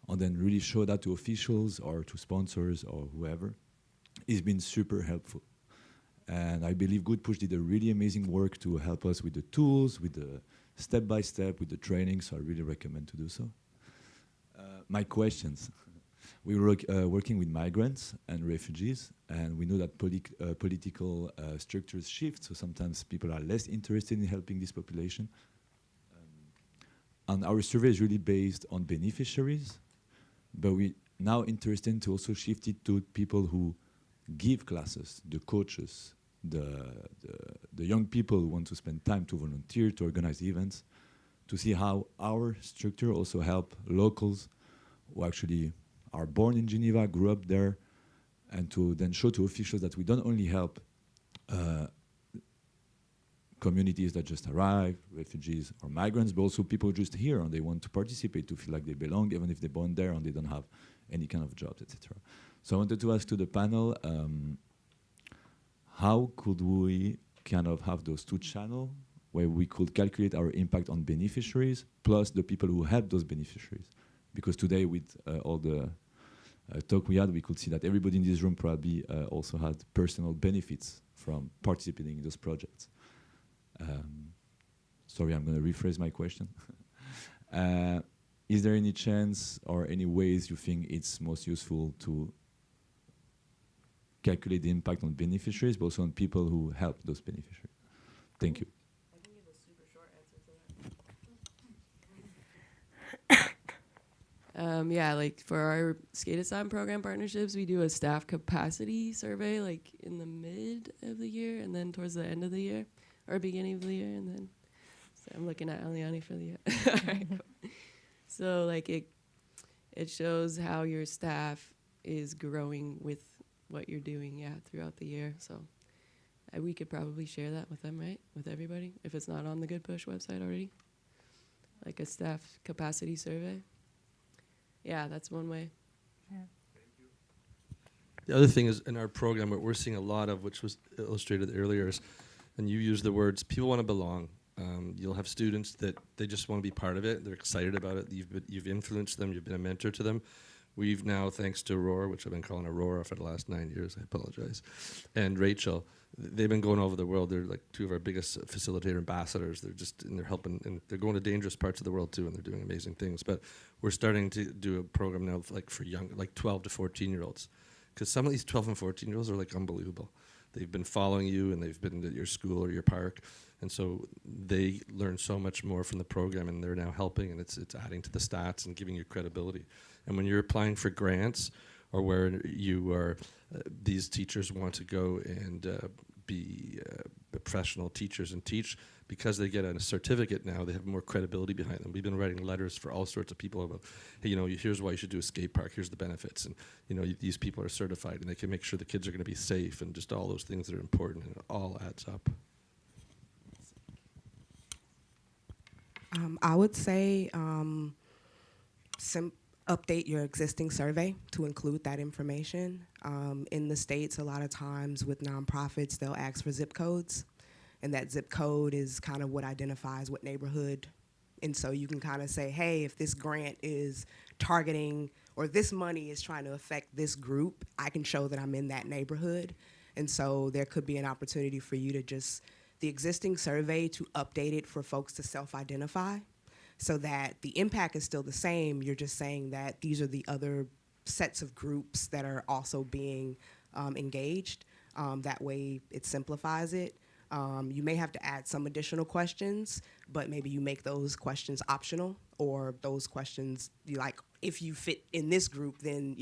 and then really show that to officials or to sponsors or whoever. It's been super helpful. And I believe Good Push did a really amazing work to help us with the tools, with the step-by-step, with the training, so I really recommend to do so. My questions. We were working with migrants and refugees, and we know that political structures shift, so sometimes people are less interested in helping this population. And our survey is really based on beneficiaries, but we now interested to also shift it to people who give classes, the coaches, the young people who want to spend time to volunteer, to organize events, to see how our structure also help locals who actually are born in Geneva, grew up there, and to then show to officials that we don't only help communities that just arrive, refugees or migrants, but also people just here and they want to participate, to feel like they belong, even if they're born there and they don't have any kind of jobs, etc. So I wanted to ask to the panel, how could we kind of have those two channels where we could calculate our impact on beneficiaries plus the people who help those beneficiaries? Because today with all the talk we had, we could see that everybody in this room probably also had personal benefits from participating in those projects. Sorry, I'm going to rephrase my question. Is there any chance or any ways you think it's most useful to calculate the impact on beneficiaries, but also on people who help those beneficiaries? Thank you. I can give a super short answer to that. Yeah, like for our Skate-a-thon program partnerships, we do a staff capacity survey like in the mid of the year and then towards the end of the year or beginning of the year, and then so I'm looking at Aliani for the all right, cool. So like it shows how your staff is growing with what you're doing, throughout the year. So we could probably share that with them, right? With everybody, if it's not on the Good Push website already, like a staff capacity survey. Yeah, that's one way. Yeah. The other thing is in our program, what we're seeing a lot of, which was illustrated earlier, is, and you use the words, people want to belong. You'll have students that they just want to be part of it. They're excited about it. You've influenced them. You've been a mentor to them. We've now, thanks to Aurora, which I've been calling Aurora for the last 9 years, I apologize, and Rachel, they've been going over the world. They're like two of our biggest facilitator ambassadors. They're helping, and they're going to dangerous parts of the world too, and they're doing amazing things. But we're starting to do a program now like for young, like 12 to 14-year-olds, because some of these 12 and 14-year-olds are like unbelievable. They've been following you, and they've been at your school or your park, and so they learn so much more from the program, and they're now helping, and it's adding to the stats and giving you credibility. And when you're applying for grants, or where you are, these teachers want to go and be professional teachers and teach, because they get a certificate now, they have more credibility behind them. We've been writing letters for all sorts of people about, hey, here's why you should do a skate park, here's the benefits, and these people are certified, and they can make sure the kids are going to be safe, and just all those things that are important, and it all adds up. I would say update your existing survey to include that information. In the States, a lot of times with nonprofits, they'll ask for zip codes, and that zip code is kind of what identifies what neighborhood. And so you can kind of say, hey, if this grant is targeting, or this money is trying to affect this group, I can show that I'm in that neighborhood. And so there could be an opportunity for you to just, the existing survey, to update it for folks to self-identify, so that the impact is still the same. You're just saying that these are the other sets of groups that are also being engaged. That way it simplifies it. You may have to add some additional questions, but maybe you make those questions optional, or those questions, like, if you fit in this group, then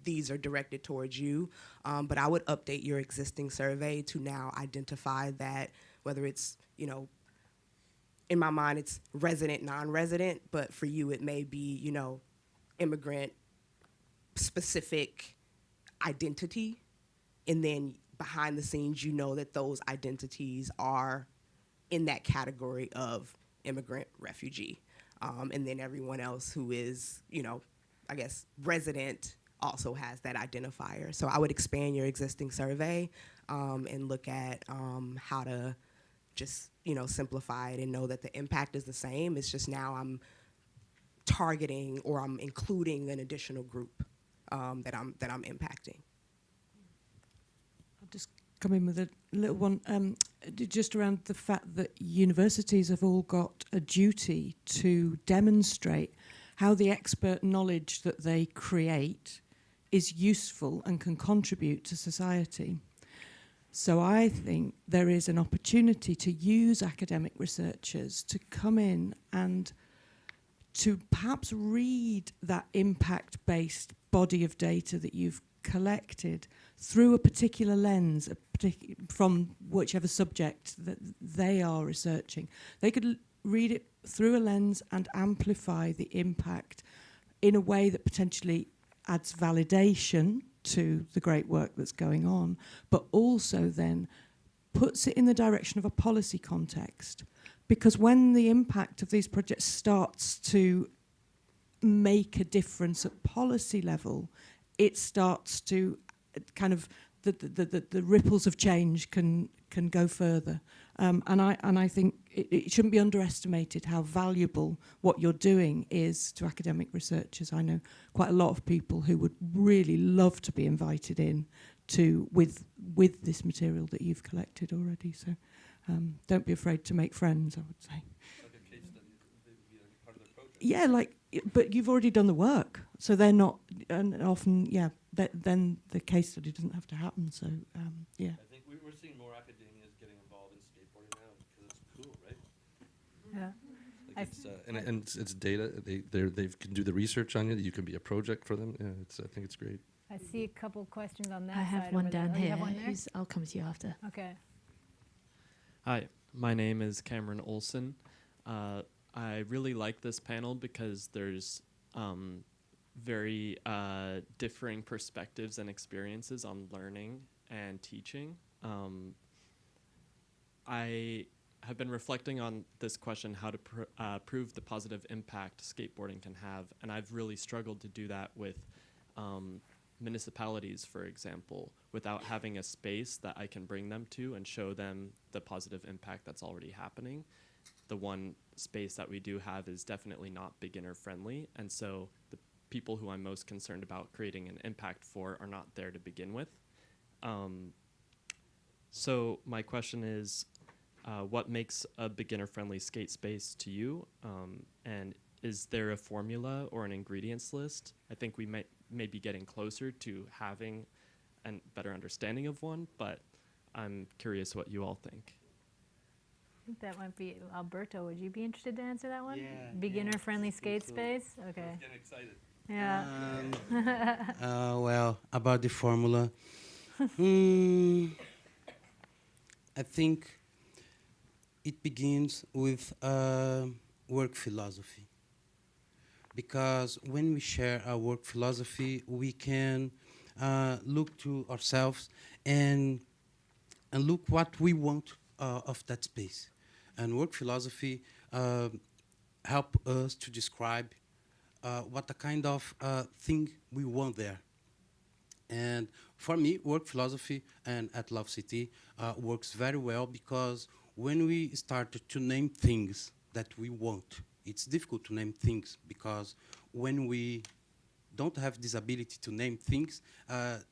these are directed towards you. But I would update your existing survey to now identify that, whether it's, in my mind, it's resident, non-resident, but for you, it may be, immigrant specific identity. And then behind the scenes, that those identities are in that category of immigrant refugee. And then everyone else who is, I guess, resident also has that identifier. So I would expand your existing survey and look at how to just, simplify it and know that the impact is the same. It's just now I'm targeting or I'm including an additional group that I'm impacting. I'll just come in with a little one, just around the fact that universities have all got a duty to demonstrate how the expert knowledge that they create is useful and can contribute to society. So I think there is an opportunity to use academic researchers to come in and to perhaps read that impact-based body of data that you've collected through a particular lens, from whichever subject that they are researching. They could read it through a lens and amplify the impact in a way that potentially adds validation to the great work that's going on, but also then puts it in the direction of a policy context. Because when the impact of these projects starts to make a difference at policy level, it starts to kind of, the ripples of change can go further. And I think it shouldn't be underestimated how valuable what you're doing is to academic researchers. I know quite a lot of people who would really love to be invited in to with this material that you've collected already. So don't be afraid to make friends, I would say. Like a case study, they would be like part of the project. Yeah, but you've already done the work, so they're not, and often, then the case study doesn't have to happen. So yeah. I think we're seeing more academias getting involved in skateboarding now because it's cool, right? Yeah. Like it's data. They can do the research on you. You can be a project for them. Yeah, I think it's great. I see a couple questions on that I have side one over there. down Oh, you here. have one there? I'll come to you after. Okay. Hi, my name is Cameron Olson. I really like this panel because there's very differing perspectives and experiences on learning and teaching. I have been reflecting on this question, how to prove the positive impact skateboarding can have, and I've really struggled to do that with municipalities, for example, without having a space that I can bring them to and show them the positive impact that's already happening. The one space that we do have is definitely not beginner friendly, and so the people who I'm most concerned about creating an impact for are not there to begin with. So my question is, what makes a beginner friendly skate space to you? And is there a formula or an ingredients list? I think we may be getting closer to having a better understanding of one, but I'm curious what you all think. I think that might be Alberto. Would you be interested to answer that one? Yeah. Beginner-friendly skate space? Okay. I'm getting excited. Yeah. Well, about the formula, I think it begins with work philosophy. Because when we share our work philosophy, we can look to ourselves and look what we want of that space. And work philosophy help us to describe what the kind of thing we want there. And for me, work philosophy and at Love City works very well because when we started to name things that we want, it's difficult to name things because when we don't have this ability to name things,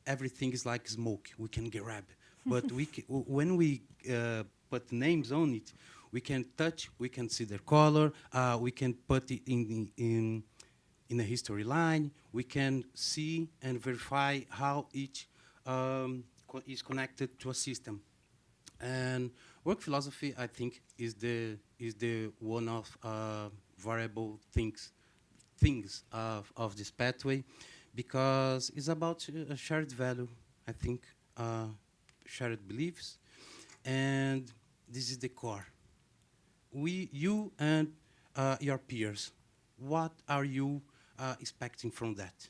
everything is like smoke. We can grab. But when we put names on it, we can touch, we can see their color, we can put it in a history line, we can see and verify how each is connected to a system. And work philosophy, I think, is the one of variable things of this pathway, because it's about a shared value, I think, shared beliefs, and this is the core. You and your peers, what are you expecting from that?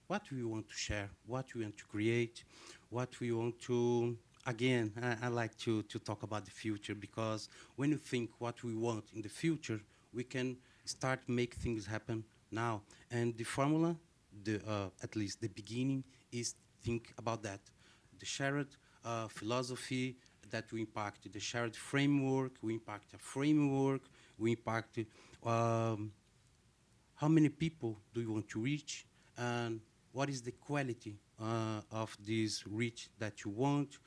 What we want to share, what we want to create, what we want to again, I like to talk about the future, because when you think what we want in the future, we can start make things happen now. And the formula, at least the beginning, is think about that. The shared philosophy that we impact, the shared framework, we impact a framework, we impact how many people do you want to reach, and what is the quality of this reach that you want.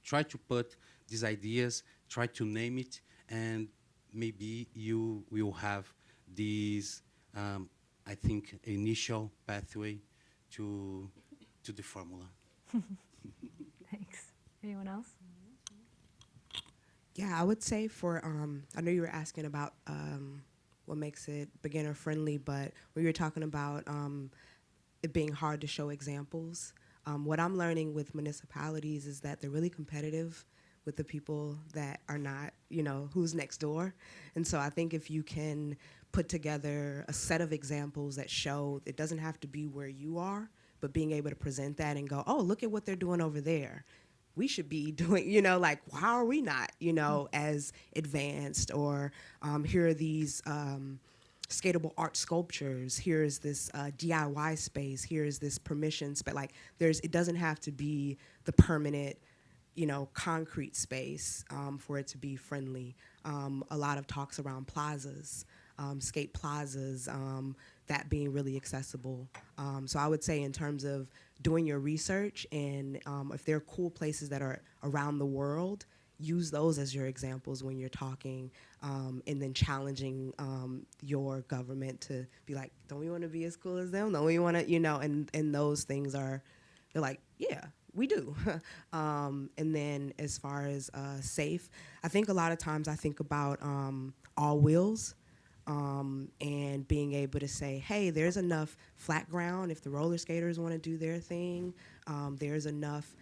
Try to put these ideas, try to name it, and maybe you will have this, I think, initial pathway to the formula. Thanks. Anyone else? Yeah, I would say for, I know you were asking about what makes it beginner friendly, but when you were talking about it being hard to show examples, what I'm learning with municipalities is that they're really competitive with the people that are not, who's next door. And so I think if you can put together a set of examples that show it doesn't have to be where you are, but being able to present that and go, oh, look at what they're doing over there. We should be doing, like, how are we not, as advanced? Or here are these skatable art sculptures. Here is this DIY space. Here is this permission space. Like, it doesn't have to be the permanent, concrete space for it to be friendly. A lot of talks around plazas, skate plazas, that being really accessible. So I would say in terms of doing your research, and if there are cool places that are around the world, use those as your examples when you're talking, and then challenging your government to be like, don't we want to be as cool as them? Don't we want to, and those things they're like, yeah, we do. And then as far as safe, I think a lot of times I think about all wheels. And being able to say, hey, there's enough flat ground if the roller skaters want to do their thing. There's enough,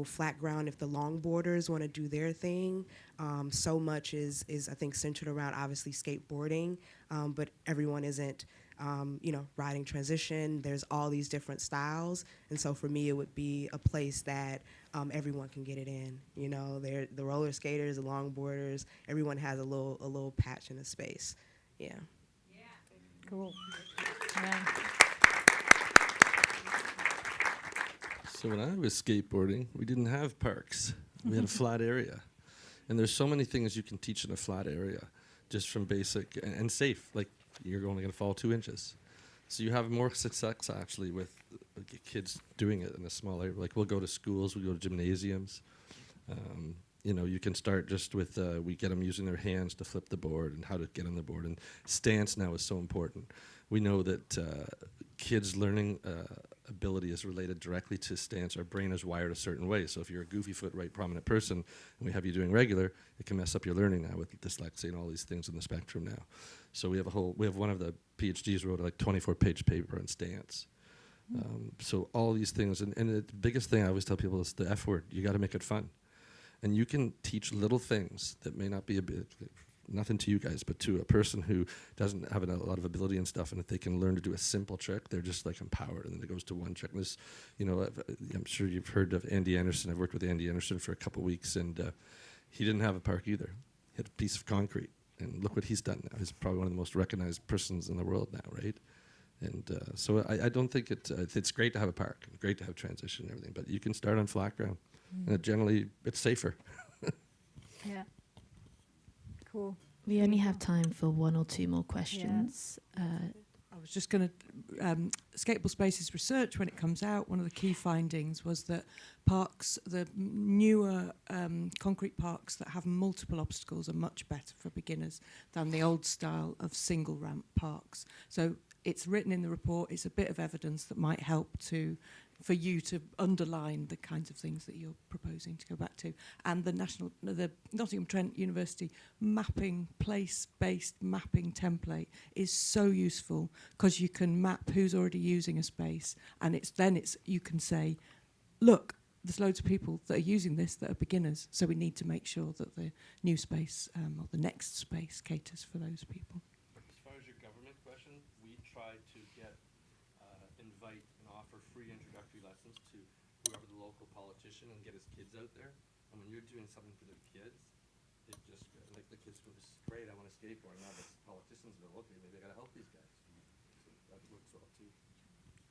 flat ground if the longboarders want to do their thing. So much is I think centered around obviously skateboarding, but everyone isn't, riding transition. There's all these different styles, and so for me, it would be a place that everyone can get it in. They're the roller skaters, the longboarders. Everyone has a little patch in a space. Yeah. Cool. Yeah. So when I was skateboarding, we didn't have parks. We had a flat area. And there's so many things you can teach in a flat area, just from basic and safe. Like, you're only going to fall 2 inches. So you have more success, actually, with kids doing it in a small area. Like, we'll go to schools, we go to gymnasiums. You can start just with, we get them using their hands to flip the board and how to get on the board. And stance now is so important. We know that kids' learning ability is related directly to stance. Our brain is wired a certain way. So if you're a goofy foot, right prominent person, and we have you doing regular, it can mess up your learning now with dyslexia and all these things in the spectrum now. So we have one of the PhDs wrote a 24-page paper on stance. So all these things, and the biggest thing I always tell people is the F word. You got to make it fun. And you can teach little things that may not be nothing to you guys, but to a person who doesn't have a lot of ability and stuff, and if they can learn to do a simple trick, they're just like empowered, and then it goes to one trick. And this, I'm sure you've heard of Andy Anderson. I've worked with Andy Anderson for a couple weeks, and he didn't have a park either. He had a piece of concrete, and look what he's done now. He's probably one of the most recognized persons in the world now, right? And so I don't think it's great to have a park, great to have transition and everything, but you can start on flat ground. And it's safer. Yeah. Cool. We only have time for 1 or 2 more questions. I was just going to, Skateboard Spaces research, when it comes out, one of the key findings was that parks, the newer concrete parks that have multiple obstacles are much better for beginners than the old style of single ramp parks. So it's written in the report, it's a bit of evidence that might help for you to underline the kinds of things that you're proposing to go back to. And the Nottingham Trent University place-based mapping template is so useful, because you can map who's already using a space, and you can say, look, there's loads of people that are using this that are beginners, so we need to make sure that the new space or the next space caters for those people. As far as your government question, we try to invite and offer free introductory lessons to whoever the local politician and get his kids out there. And when you're doing something for the kids, it just, like the kids go, this is great, I want to skateboard. Now the politicians go, okay, maybe I got to help these guys. So that works well too.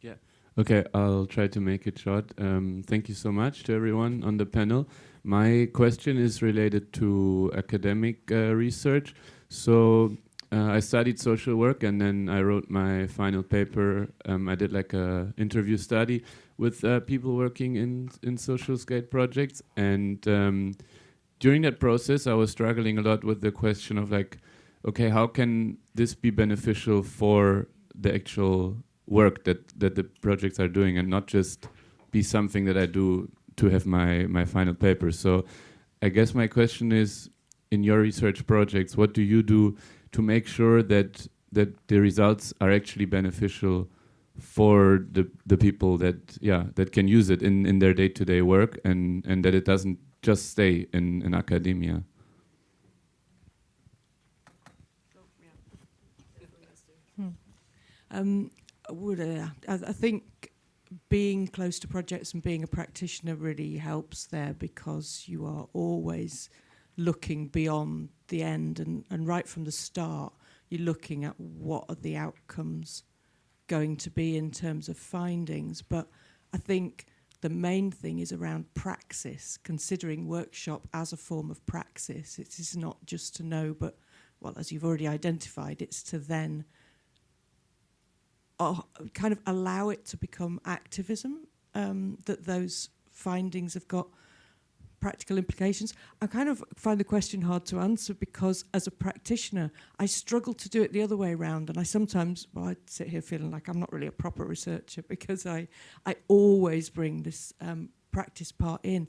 Yeah. Okay, I'll try to make it short. Thank you so much to everyone on the panel. My question is related to academic research. So I studied social work and then I wrote my final paper. I did like a interview study with people working in social skate projects. And during that process, I was struggling a lot with the question of like, okay, how can this be beneficial for the actual work that the projects are doing and not just be something that I do to have my final paper. So I guess my question is, in your research projects, what do you do to make sure that the results are actually beneficial for the people that can use it in their day-to-day work and that it doesn't just stay in academia? I think being close to projects and being a practitioner really helps there, because you are always looking beyond the end and right from the start you're looking at what are the outcomes going to be in terms of findings. But I think the main thing is around praxis, considering workshop as a form of praxis. It is not just to know, but, well, as you've already identified, it's to then kind of allow it to become activism, that those findings have got practical implications. I kind of find the question hard to answer, because as a practitioner, I struggle to do it the other way around. And I sometimes, I sit here feeling like I'm not really a proper researcher, because I always bring this practice part in.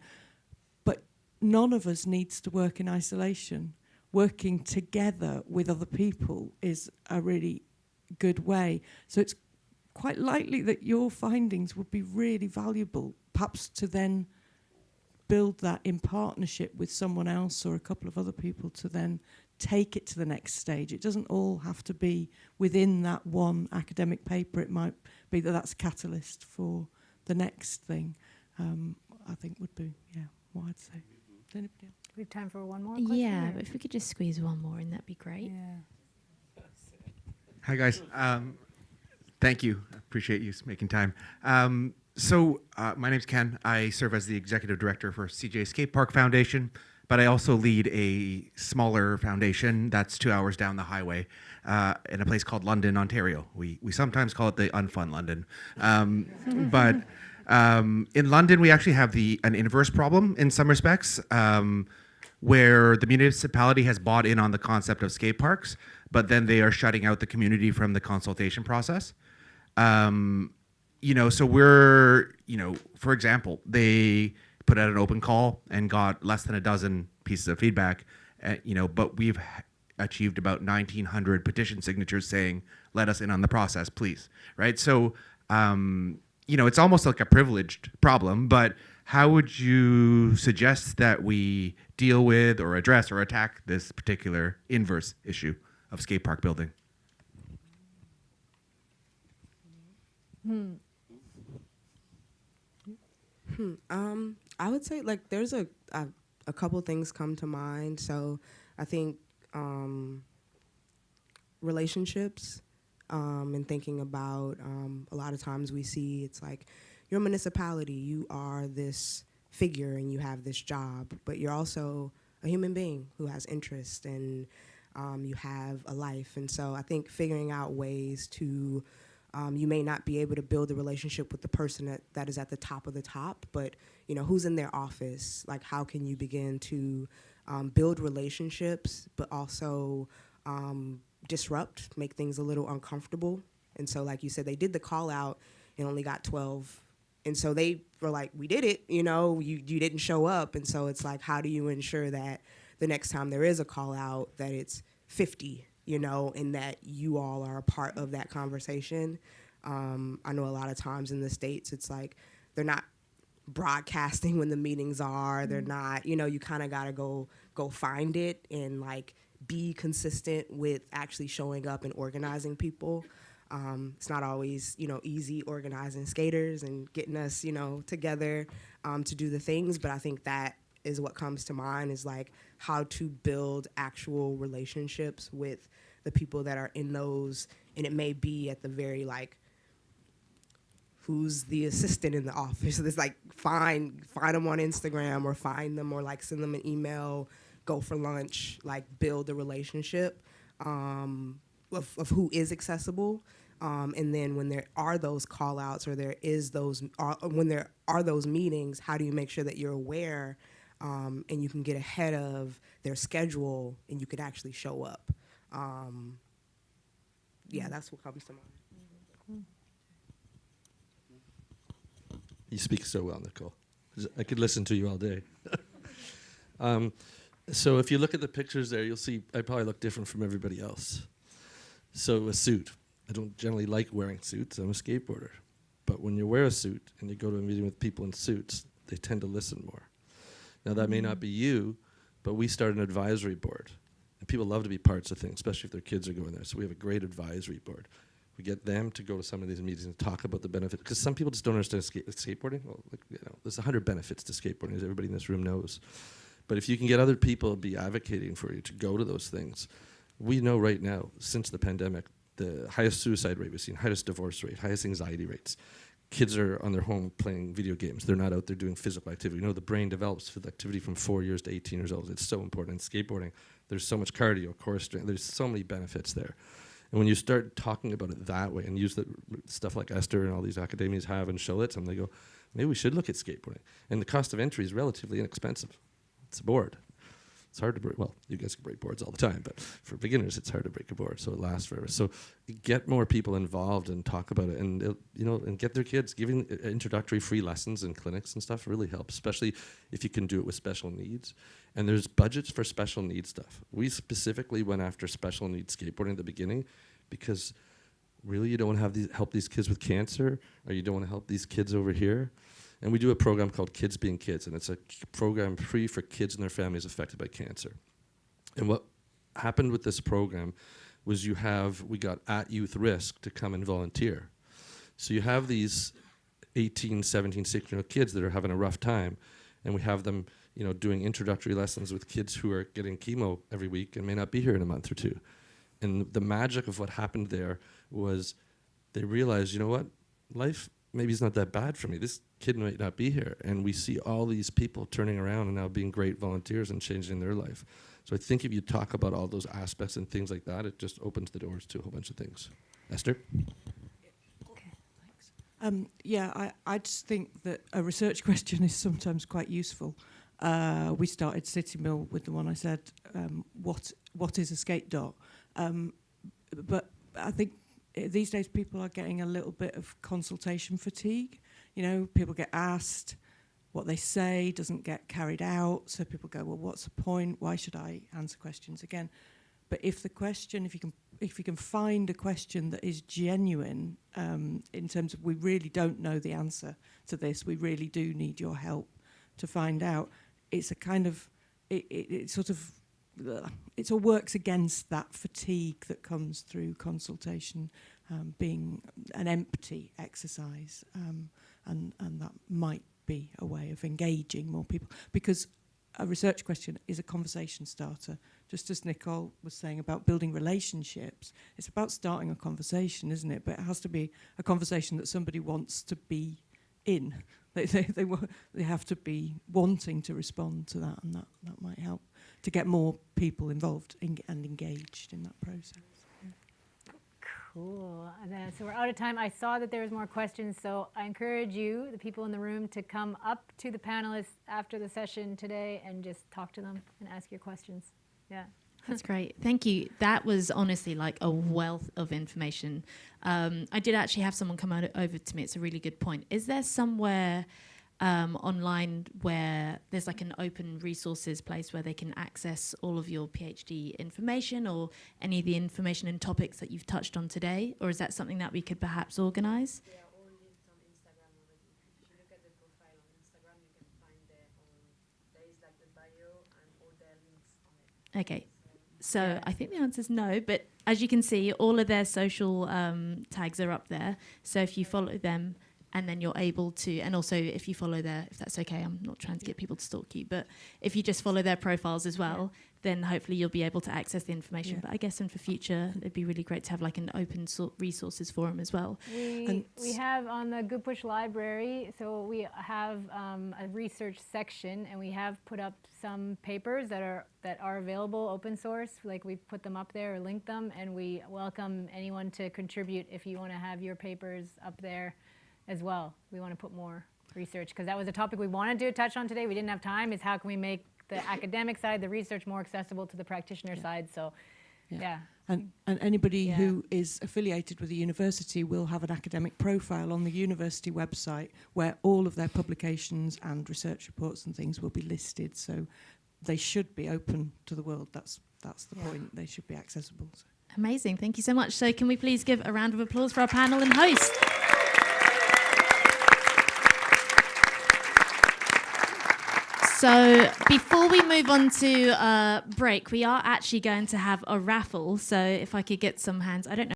But none of us needs to work in isolation. Working together with other people is a really good way. So it's quite likely that your findings would be really valuable, perhaps to then build that in partnership with someone else or a couple of other people to then take it to the next stage. It doesn't all have to be within that one academic paper. It might be that that's a catalyst for the next thing. I think would be, what I'd say. Anybody else? We have time for one more question? Yeah, but if we could just squeeze one more in, that'd be great. Yeah. Hi, guys. Thank you. I appreciate you making time. My name's Ken. I serve as the executive director for CJ Skate Park Foundation, but I also lead a smaller foundation that's 2 hours down the highway in a place called London, Ontario. We sometimes call it the unfun London. But in London, we actually have an inverse problem in some respects, where the municipality has bought in on the concept of skate parks, but then they are shutting out the community from the consultation process. So we're, for example, they put out an open call and got less than a dozen pieces of feedback, but we've achieved about 1,900 petition signatures saying, let us in on the process, please, right? So, it's almost like a privileged problem, but how would you suggest that we deal with or address or attack this particular inverse issue of skate park building? I would say there's a couple things come to mind. So I think relationships and thinking about a lot of times we see it's like you're a municipality, you are this figure and you have this job, but you're also a human being who has interest and you have a life. And so I think figuring out ways to you may not be able to build a relationship with the person that is at the top of the top, but who's in their office? Like, how can you begin to build relationships, but also disrupt, make things a little uncomfortable? And so, like you said, they did the call out and only got 12. And so they were like, we did it, you didn't show up. And so it's like, how do you ensure that the next time there is a call out that it's 50? And that you all are a part of that conversation. I know a lot of times in the States, it's like they're not broadcasting when the meetings are. They're not, you kind of got to go find it and be consistent with actually showing up and organizing people. It's not always, easy organizing skaters and getting us, together. to do the things, but I think that is what comes to mind, is like how to build actual relationships with the people that are in those, and it may be at the very like, who's the assistant in the office. It's like find them on Instagram, or find them, or like send them an email, go for lunch, like build a relationship of who is accessible. And then when there are those call outs, or when there are those meetings, how do you make sure that you're aware and you can get ahead of their schedule and you can actually show up? Yeah, that's what comes to mind. You speak so well, Nicole. I could listen to you all day. So if you look at the pictures there, you'll see I probably look different from everybody else. So a suit. I don't generally like wearing suits. I'm a skateboarder. But when you wear a suit and you go to a meeting with people in suits, they tend to listen more. Now, that may not be you, but we started an advisory board. And people love to be parts of things, especially if their kids are going there. So we have a great advisory board. We get them to go to some of these meetings and talk about the benefits. Because some people just don't understand skateboarding. Well, like, there's 100 benefits to skateboarding, as everybody in this room knows. But if you can get other people to be advocating for you to go to those things, we know right now, since the pandemic, the highest suicide rate we've seen, highest divorce rate, highest anxiety rates. Kids are on their home playing video games. They're not out there doing physical activity. You know, the brain develops physical activity from 4 years to 18 years old. It's so important. In skateboarding, there's so much cardio, core strength. There's so many benefits there. And when you start talking about it that way and use the stuff like Esther and all these academies have and show it to them, they go, maybe we should look at skateboarding. And the cost of entry is relatively inexpensive. It's a board. It's hard to break. Well, you guys can break boards all the time, but for beginners, it's hard to break a board, so it lasts forever. So get more people involved and talk about it, and and get their kids. Giving introductory free lessons and clinics and stuff really helps, especially if you can do it with special needs. And there's budgets for special needs stuff. We specifically went after special needs skateboarding at the beginning because really you don't want to have help these kids with cancer, or you don't want to help these kids over here. And we do a program called Kids Being Kids, and it's a program free for kids and their families affected by cancer. And what happened with this program was we got at youth risk to come and volunteer. So you have these 18, 17, 16-year-old kids that are having a rough time, and we have them doing introductory lessons with kids who are getting chemo every week and may not be here in a month or two. And the magic of what happened there was they realized, you know what, life maybe it's not that bad for me. This kid might not be here. And we see all these people turning around and now being great volunteers and changing their life. So I think if you talk about all those aspects and things like that, it just opens the doors to a whole bunch of things. Esther? Okay, thanks. I just think that a research question is sometimes quite useful. We started City Mill with the one I said, what is a skate dot? But I think these days people are getting a little bit of consultation fatigue. People get asked, what they say doesn't get carried out, so people go, well, what's the point? Why should I answer questions again? But if you can find a question that is genuine, in terms of we really don't know the answer to this, we really do need your help to find out, it's a kind of, it sort of, it all works against that fatigue that comes through consultation being an empty exercise, and that might be a way of engaging more people, because a research question is a conversation starter. Just as Nicole was saying about building relationships, it's about starting a conversation, isn't it? But it has to be a conversation that somebody wants to be in. They have to be wanting to respond to that, and that might help to get more people involved and engaged in that process. Cool. So we're out of time. I saw that there was more questions, so I encourage you, the people in the room, to come up to the panelists after the session today and just talk to them and ask your questions. Yeah. That's great. Thank you. That was honestly like a wealth of information. I did actually have someone come over to me. It's a really good point. Is there somewhere online where there's like an open resources place where they can access all of your PhD information or any of the information and topics that you've touched on today? Or is that something that we could perhaps organize? They are all linked on Instagram already. If you look at the profile on Instagram, you can find there is like the bio and all their links on it. Okay. So I think the answer is no, but as you can see, all of their social tags are up there. So if you follow them, and then you're able to, and also if you follow their, if that's okay, I'm not trying to get people to stalk you, but if you just follow their profiles as well, then hopefully you'll be able to access the information. But I guess in for future, it'd be really great to have like an open resources forum as well. We have on the Good Push library, so we have a research section, and we have put up some papers that are available open source. Like we put them up there or linked them, and we welcome anyone to contribute if you want to have your papers up there as well. We want to put more research, because that was a topic we wanted to touch on today. We didn't have time. Is how can we make the academic side, the research, more accessible to the practitioner side? So, And anybody who is affiliated with the university will have an academic profile on the university website where all of their publications and research reports and things will be listed. So they should be open to the world. That's the point. They should be accessible. So. Amazing. Thank you so much. So can we please give a round of applause for our panel and host? So before we move on to break, we are actually going to have a raffle. So if I could get some hands, I don't know.